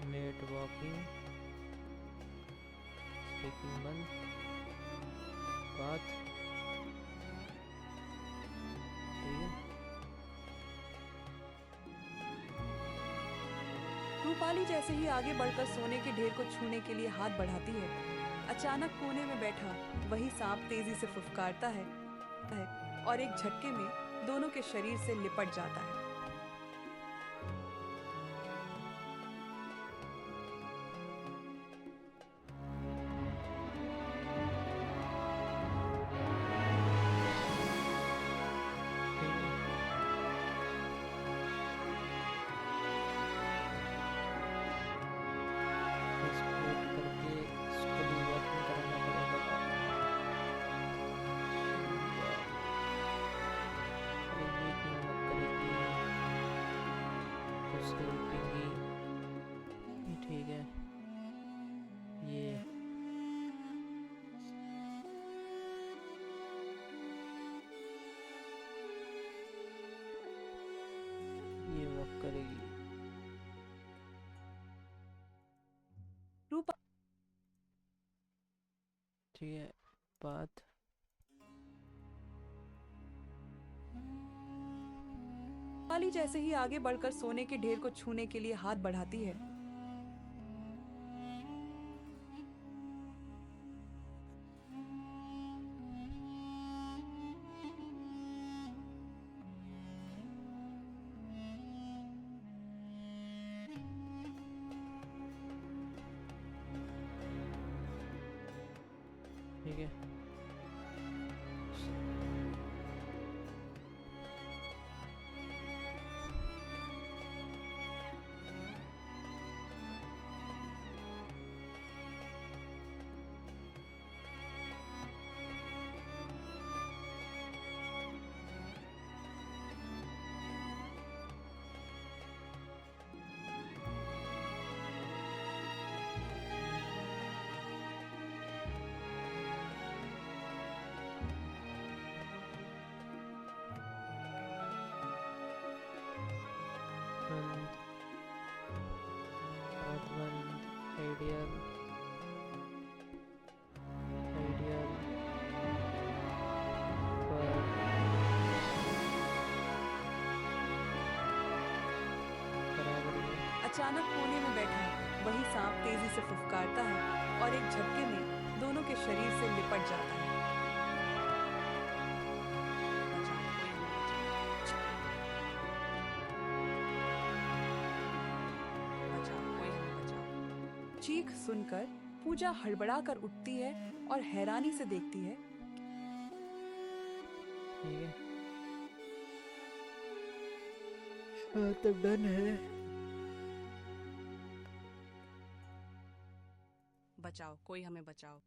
नेट वॉकिंग स्पीकिंग बंद बात। ठीक है। रूपाली जैसे ही आगे बढ़कर सोने के ढेर को छूने के लिए हाथ बढ़ाती है, अचानक कोने में बैठा वही सांप तेजी से फुफकारता है और एक झटके में दोनों के शरीर से लिपट जाता है। स्प्लिट करके इसको भी वॉकिंग कराना पड़ेगा। अरे ये क्यों वर्क करेगी? तो स्लीपिंगी ये ठीक है। ये ठीक है, पाथ। काली जैसे ही आगे बढ़कर सोने के ढेर को छूने के लिए हाथ बढ़ाती है, ठीक है, बंद, पाथ बंद, आइडियल, आइडियल, पर बराबर में। अचानक कोने में बैठा वही सांप तेजी से फुफकारता है और एक झटके में दोनों के शरीर से लिपट जाता है। बचाओ, कोई हमें बचाओ। चीख सुनकर पूजा हड़बड़ा कर उठती है और हैरानी से देखती है। ठीक है, हाँ तो डन है। बचाओ, कोई हमें बचाओ।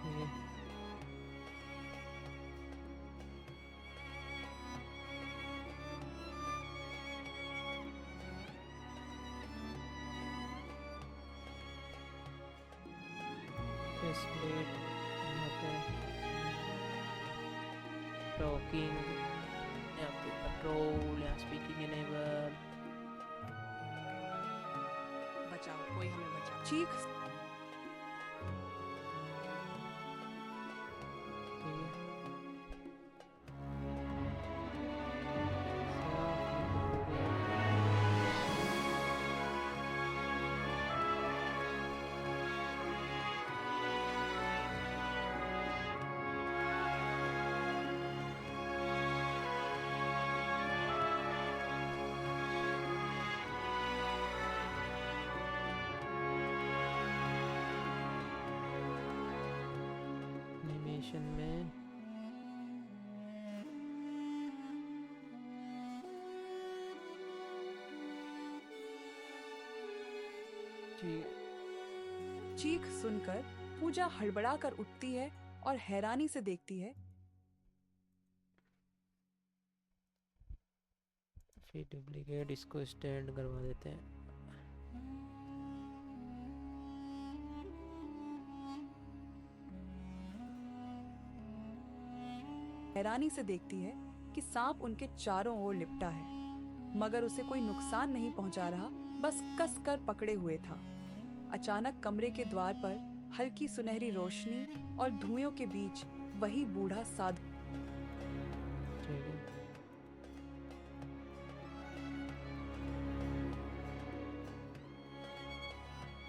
ठीक है, स्प्लिट, यहाँ पे टॉकिंग, यहाँ पे कंट्रोल, यहाँ स्पीकिंग इनेबल। बचाओ, कोई हमें बचाओ। चीख ठीक है, एनिमेशन में ठीक है, चीख सुनकर पूजा हड़बड़ा कर उठती है और हैरानी से देखती है। फिर डुप्लीकेट इसको स्टैंड करवा देते हैं। हैरानी से देखती है कि सांप उनके चारों ओर लिपटा है, मगर उसे कोई नुकसान नहीं पहुंचा रहा, बस कस कर पकड़े हुए था। अचानक कमरे के द्वार पर हल्की सुनहरी रोशनी और धुएं के बीच वही बूढ़ा साधु ठीक है,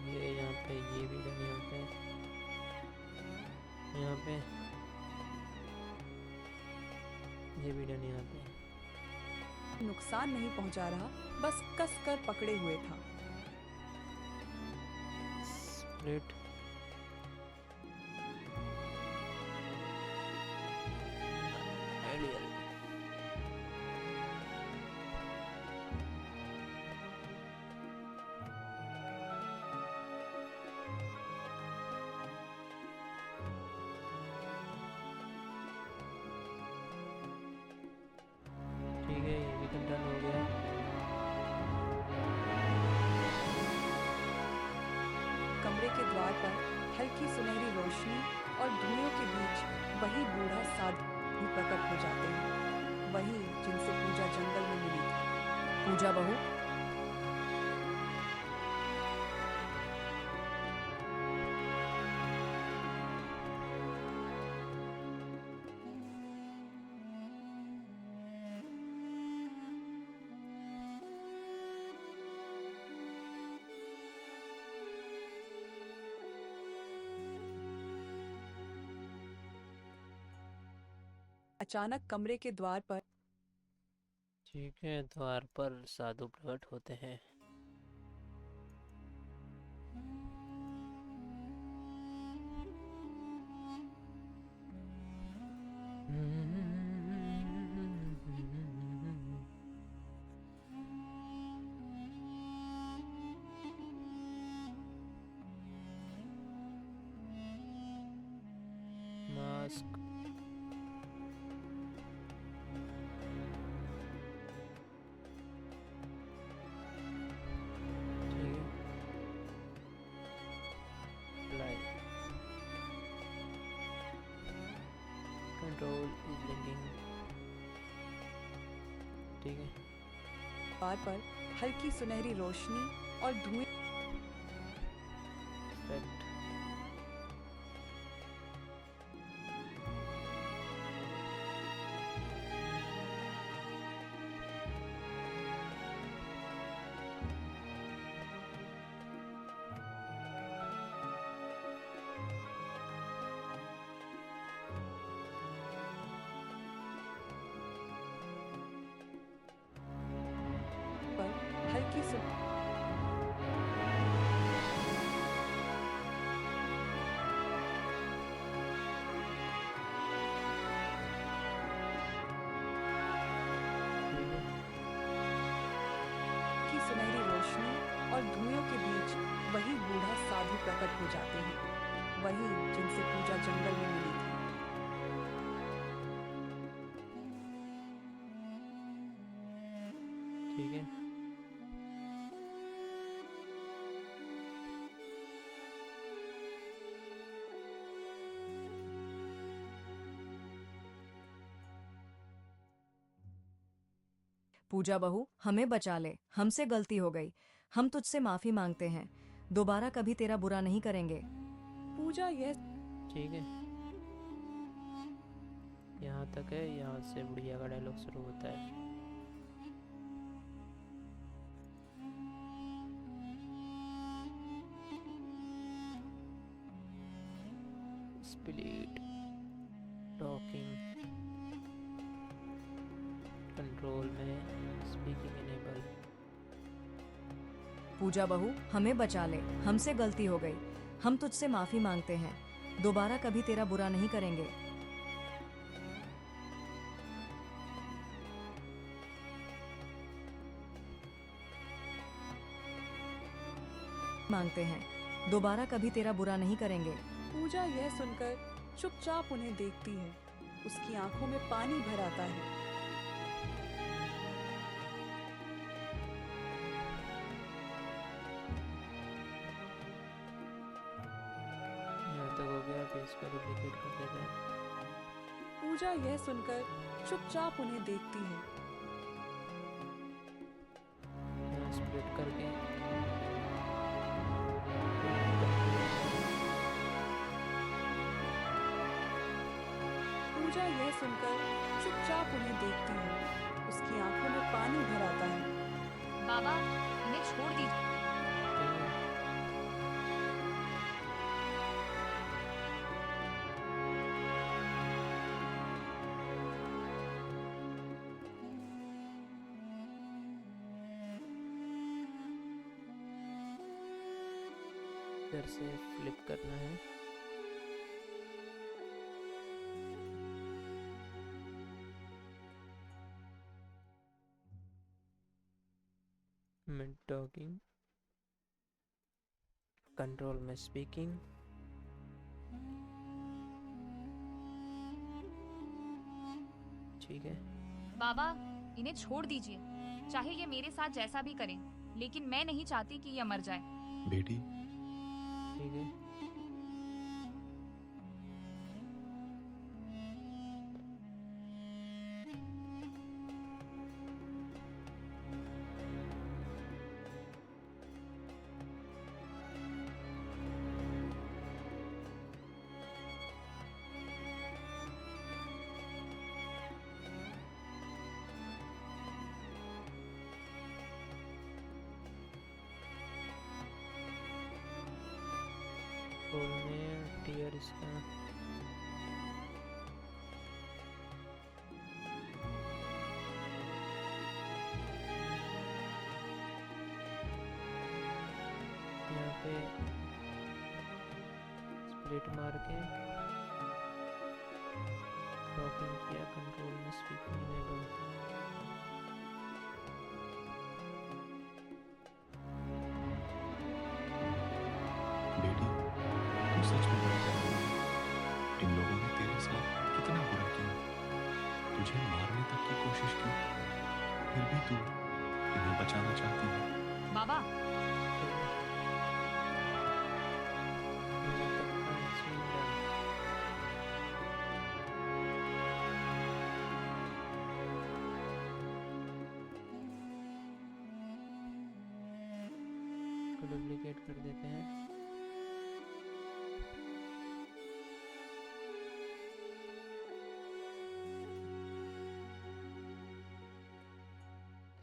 ये यहाँ पे ये भी डन, यहाँ पे ये भी डन, यहाँ पे नुकसान नहीं पहुंचा रहा, बस कस कर पकड़े हुए था। स्प्लिट, ठीक है, ये भी डन हो गया। कमरे के द्वार पर हल्की सुनहरी रोशनी और धुएं के बीच वही बूढ़ा साधु प्रकट हो जाते हैं, वही जिनसे पूजा जंगल में मिली थी। पूजा बहू, अचानक कमरे के द्वार पर ठीक है, द्वार पर साधु प्रकट होते हैं। Mask, control is linking. ठीक है, द्वार पर हल्की सुनहरी रोशनी और धुएं इफेक्ट। पर हल्की सुन ठीक है, की सुनहरी रोशनी और धुएं के बीच वही बूढ़ा साधु प्रकट हो जाते हैं, वही जिनसे पूजा जंगल में मिली थी। ठीक है, पूजा बहू, हमें बचा ले, हमसे गलती हो गई, हम तुझसे माफी मांगते हैं, दोबारा कभी तेरा बुरा नहीं करेंगे। पूजा यह ठीक है। यहाँ तक है, यहाँ से बुढ़िया का डायलॉग शुरू होता है। स्प्लिट, टॉकिंग, कंट्रोल में स्पीकिंग इनेबल। पूजा बहू, हमें बचा ले, हमसे गलती हो गई, हम तुझसे माफी मांगते हैं, दोबारा कभी तेरा बुरा नहीं करेंगे। मांगते हैं, दोबारा कभी तेरा बुरा नहीं करेंगे। पूजा यह सुनकर चुपचाप उन्हें देखती है, उसकी आंखों में पानी भर आता है। यहाँ तक हो गया, फिर इसको डुप्लीकेट कर देते हैं। पूजा यह सुनकर चुपचाप उन्हें देखती है, यहाँ स्प्लिट करके पूजा यह सुनकर चुपचाप उन्हें देखती है, उसकी आंखों में पानी भर आता है। बाबा, इन्हें छोड़ दीजिए। ठीक है, इधर से फ्लिप करना है। मिड टॉकिंग, कंट्रोल में स्पीकिंग। ठीक है, बाबा, इन्हें छोड़ दीजिए, चाहे ये मेरे साथ जैसा भी करें, लेकिन मैं नहीं चाहती कि ये मर जाए। बेटी, ठीक है। रोल में टीयर इसका यहाँ पे स्प्लिट मार के डॉकिंग किया, कंट्रोल में स्पीकिंग इनेबल। बेटी, तू सच में मर जाएगी। इन लोगों ने तेरे साथ कितना बुरा किया, तुझे मारने तक की कोशिश की, फिर भी तू इन्हें बचाना चाहती है। बाबा, यहाँ तक का सीन डन। इसको डुप्लीकेट कर देते हैं।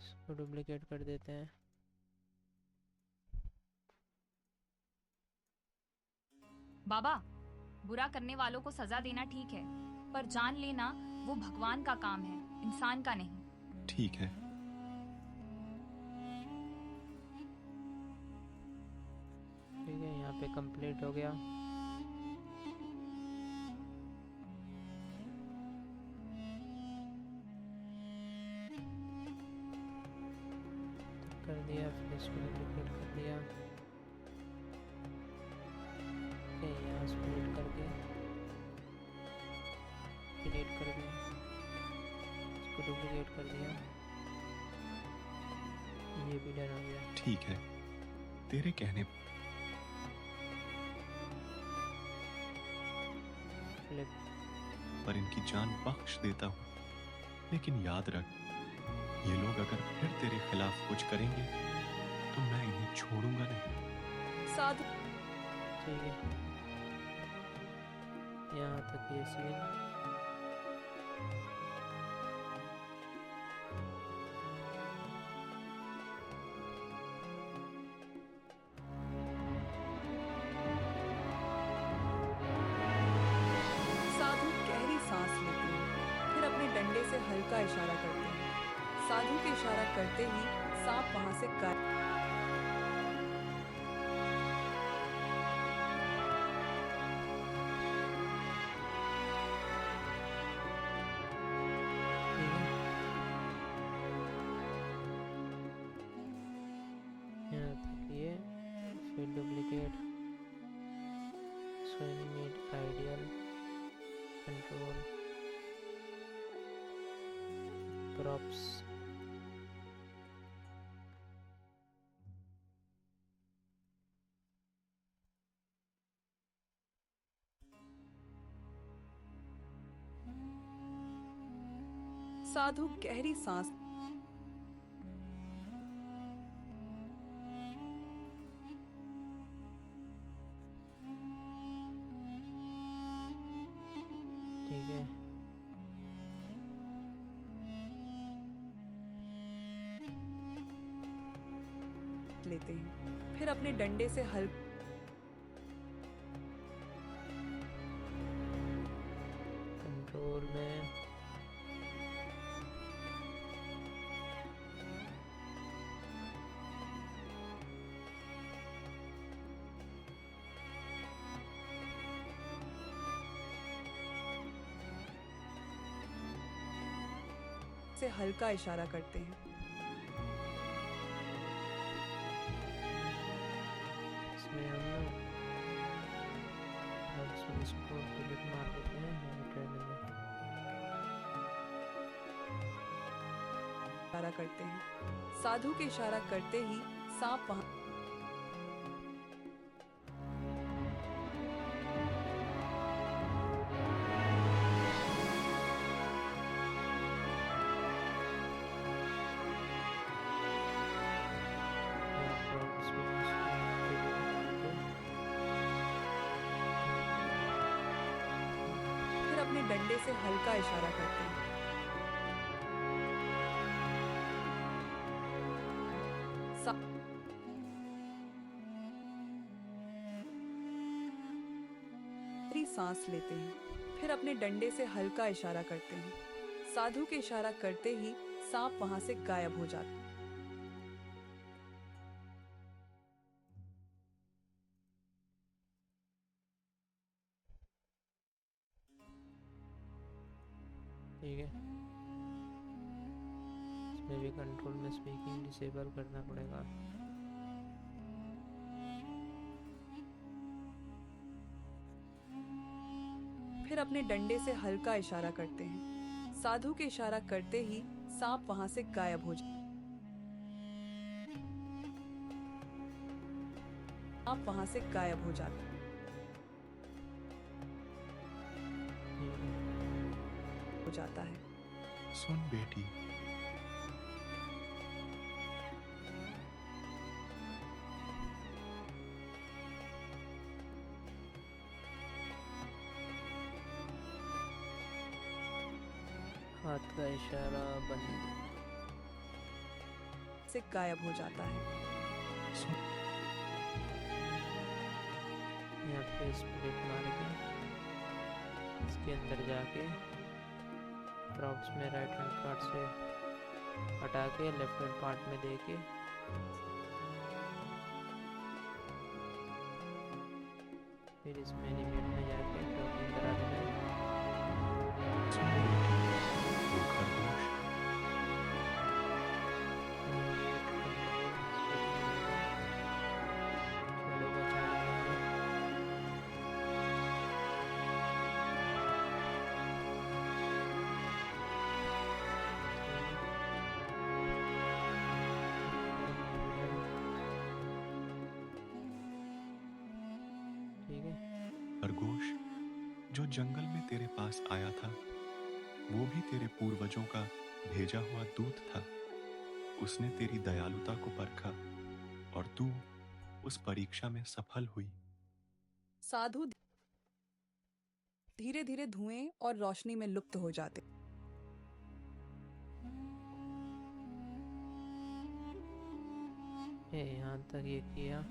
इसको डुप्लीकेट कर देते हैं। बाबा, बुरा करने वालों को सजा देना ठीक है, पर जान लेना वो भगवान का काम है, इंसान का नहीं। ठीक है, ठीक है, यहाँ पे कंप्लीट हो गया। कर दिया, फिर इसको डुप्लीकेट कर दिया। ओके, यहाँ स्प्लिट करके डिलीट कर दिया, इसको डुप्लीकेट कर दिया, ये भी डन हो गया। ठीक है, तेरे कहने फ्लिप। पर इनकी जान बख्श देता हूँ, लेकिन याद रख, ये लोग अगर फिर तेरे खिलाफ कुछ करेंगे तो मैं इन्हें छोड़ूंगा नहीं। साधु ठीक है, यहाँ तक ये सीन। साधु गहरी सांस लेते हैं, फिर अपने डंडे से हल्का इशारा करते हैं। साधु के इशारा करते ही सांप वहां से गायब। ठीक है, यहाँ तक ये, फिर डुप्लीकेट, सो एनिमेट आइडियल, कंट्रोल, प्रॉप्स। साधु गहरी सांस ठीक है, लेते हैं, फिर अपने डंडे से हल्का कंट्रोल में से हल्का इशारा करते हैं। इसमें हम लोग इसमें इसको डिलीट मार देते हैं, यहाँ ट्रेन में। इशारा करते हैं। साधु के इशारा करते ही सांप वहां फिर अपने डंडे से हल्का इशारा करते हैं। सा- गहरी सांस लेते हैं। फिर अपने डंडे से हल्का इशारा करते हैं। साधु के इशारा करते ही सांप वहां से गायब हो जाता है। ठीक है, इसमें भी कंट्रोल में स्पीकिंग डिसेबल करना पड़ेगा। फिर अपने डंडे से हल्का इशारा करते हैं। साधु के इशारा करते ही सांप वहां से गायब हो जाता है। सांप वहां से गायब हो जाता है। ठीक है, हो जाता है। सुन बेटी, हाथ का इशारा बंद। से गायब हो जाता है। सुन यहाँ पे स्प्लिट मार के इसके अंदर जाके प्रॉप्स में राइट हैंड पार्ट से हटा के लेफ्ट हैंड पार्ट में दे के फिर इसमें एनिमेट में जाके टॉकिंग करा देना है। सुन बेटी, वो खरगोश एनिमेट कंट्रोल शैडो का चैनल ठीक है। खरगोश जो जंगल में तेरे पास आया था, वो भी तेरे पूर्वजों का भेजा हुआ दूत था। उसने तेरी दयालुता को परखा और तू उस परीक्षा में सफल हुई। साधु धीरे धीरे धुएं और रोशनी में लुप्त हो जाते। यहाँ तक ये किया।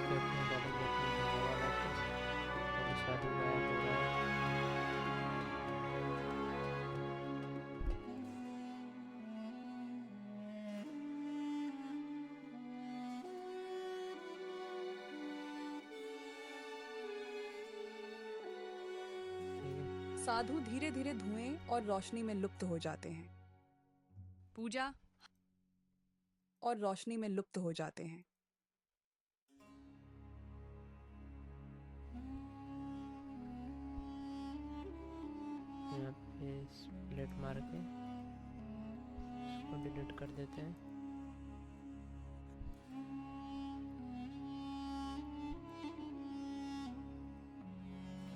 कैप्टन बॉलिंग बैट्समैन होने वाला था, अभी साधु गायब हो रहा है। ठीक है, साधु धीरे धीरे धुएं और रोशनी में लुप्त हो जाते हैं। पूजा, और रोशनी में लुप्त हो जाते हैं। यहाँ पे स्प्लिट मार के इसको डिलीट कर देते हैं।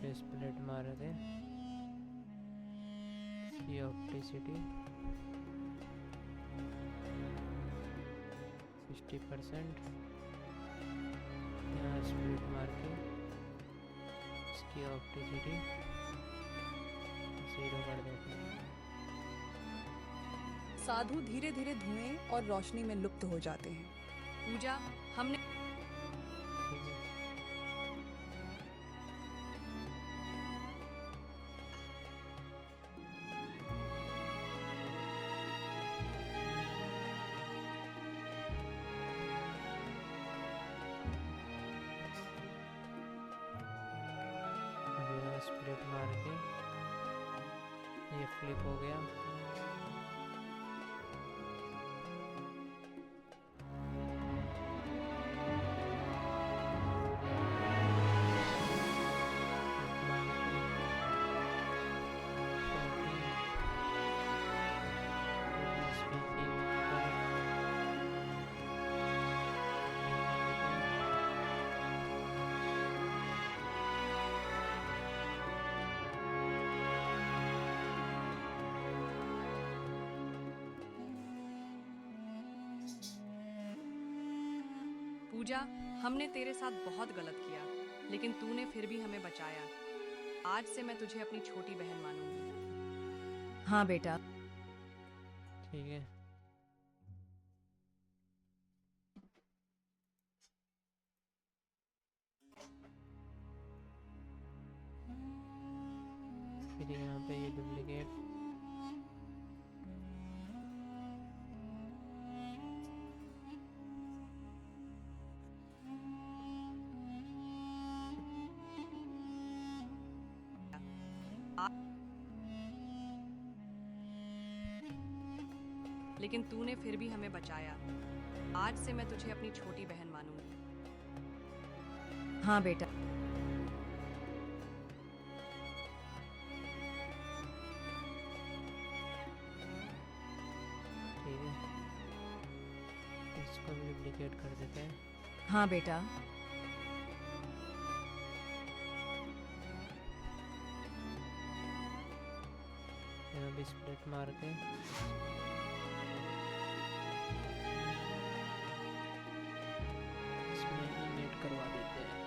फिर स्प्लिट मार के सी ऑप्टिसिटी 60%, यहाँ स्प्लिट मार के इसकी ऑप्टिसिटी 0 कर देते हैं। साधु धीरे धीरे धुएं और रोशनी में लुप्त हो जाते हैं। पूजा, हमने ठीक है, ये फ्लिप हो गया। पूजा, हमने तेरे साथ बहुत गलत किया, लेकिन तूने फिर भी हमें बचाया। आज से मैं तुझे अपनी छोटी बहन मानूंगी। हाँ बेटा। ठीक है। फिर यहाँ पे ये डुप्लीकेट लेकिन तूने फिर भी हमें बचाया। आज से मैं तुझे अपनी छोटी बहन मानूंगी। हाँ बेटा। ठीक है, इसको भी डुप्लीकेट कर देते हैं। हाँ बेटा। यहाँ भी स्प्लिट मार के इसमें इनेट करवा देते हैं।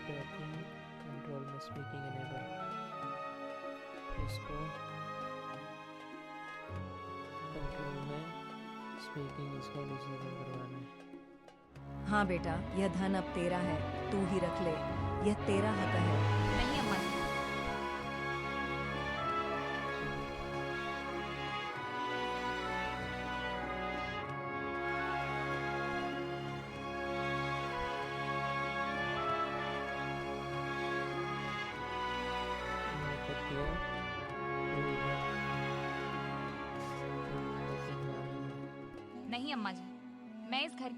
टॉकिंग कंट्रोल में स्पीकिंग इनेबल, इसको कंट्रोल में स्पीकिंग इसको डिसेबल करवाना है। हाँ बेटा, यह धन अब तेरा है, तू ही रख ले, यह तेरा हक है। नहीं अम्मा जी। यहाँ पर किया, नहीं अम्मा जी, मैं इस घर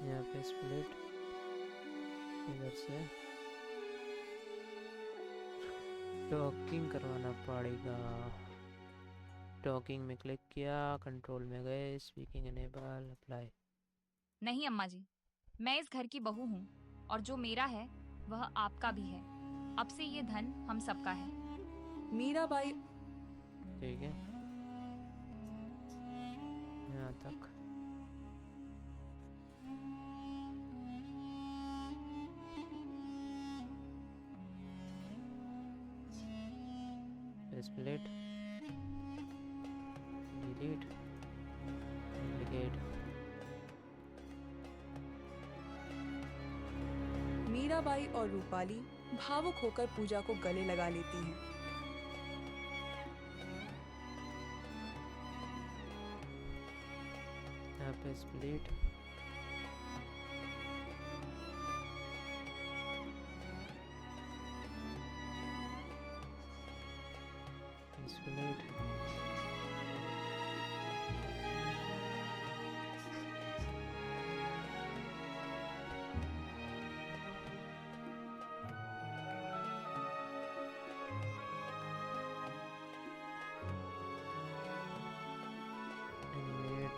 यहाँ पे स्प्लिट इधर से टॉकिंग करवाना पड़ेगा। टॉकिंग में क्लिक किया, कंट्रोल में गए, स्पीकिंग इनेबल, अप्लाई। नहीं अम्मा जी, मैं इस घर की बहू हूँ और जो मेरा है वह आपका भी है। अब से ये धन हम सबका है। मीराबाई ठीक है, यहाँ तक। Split, delete, duplicate. मीराबाई और रूपाली भावुक होकर पूजा को गले लगा लेती हैं। यहाँ पे स्प्लिट, स्प्लिट, एनिमेट,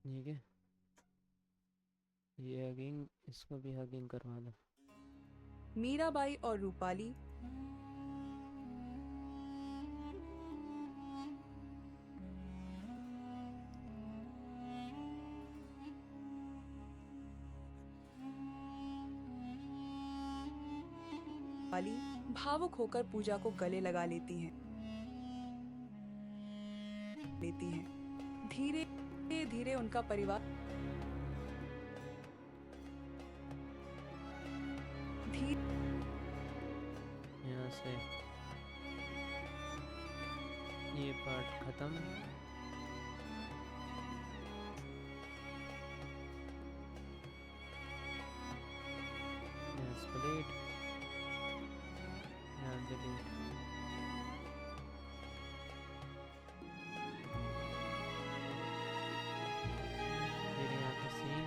ठीक है। ये हगिंग, इसको भी हगिंग करवा दो। मीराबाई और रूपाली वाली भावुक होकर पूजा को गले लगा लेती हैं। धीरे धीरे उनका परिवार यहाँ से ये पार्ट खत्म। स्प्लिट, यहाँ डिलीट। फिर यहाँ का सीन,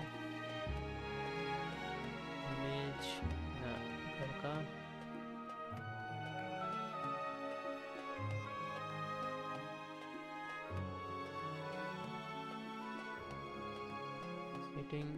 इमेज घर का, सेटिंग,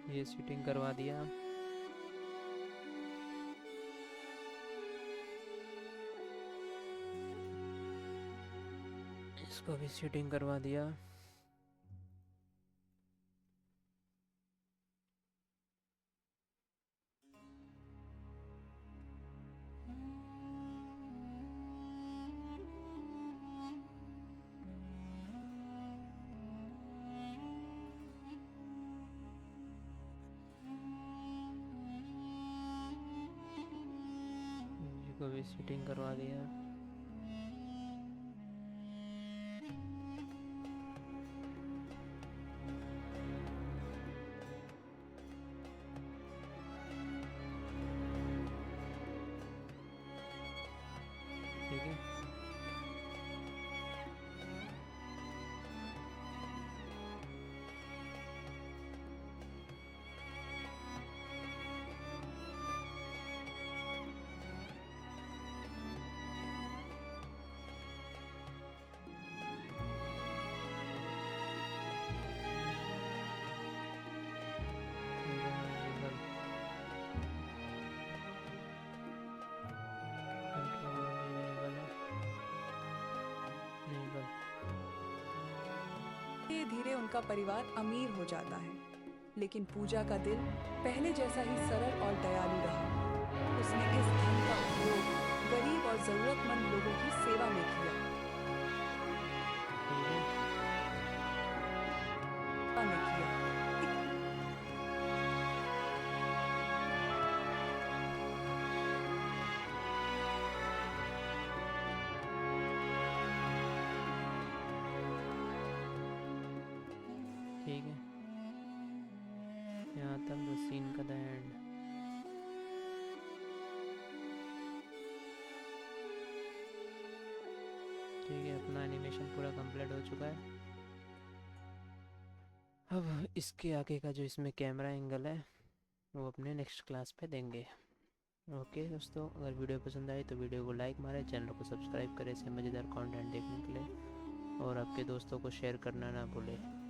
ये शूटिंग करवा दिया। इसको भी शूटिंग करवा दिया। को भी शूटिंग करवा दिया। ठीक है, धीरे धीरे उनका परिवार अमीर हो जाता है, लेकिन पूजा का दिल पहले जैसा ही सरल और दयालु रहा। उसने इस धन का उपयोग गरीब और जरूरतमंद लोगों की सेवा में किया। ठीक है, यहाँ तक द सीन का द एंड। ठीक है, अपना एनिमेशन पूरा कंप्लीट हो चुका है। अब इसके आगे का जो इसमें कैमरा एंगल है वो अपने नेक्स्ट क्लास पे देंगे। ओके दोस्तों, अगर वीडियो पसंद आए तो वीडियो को लाइक मारें, चैनल को सब्सक्राइब करें ऐसे मज़ेदार कंटेंट देखने के लिए, और आपके दोस्तों को शेयर करना ना भूलें।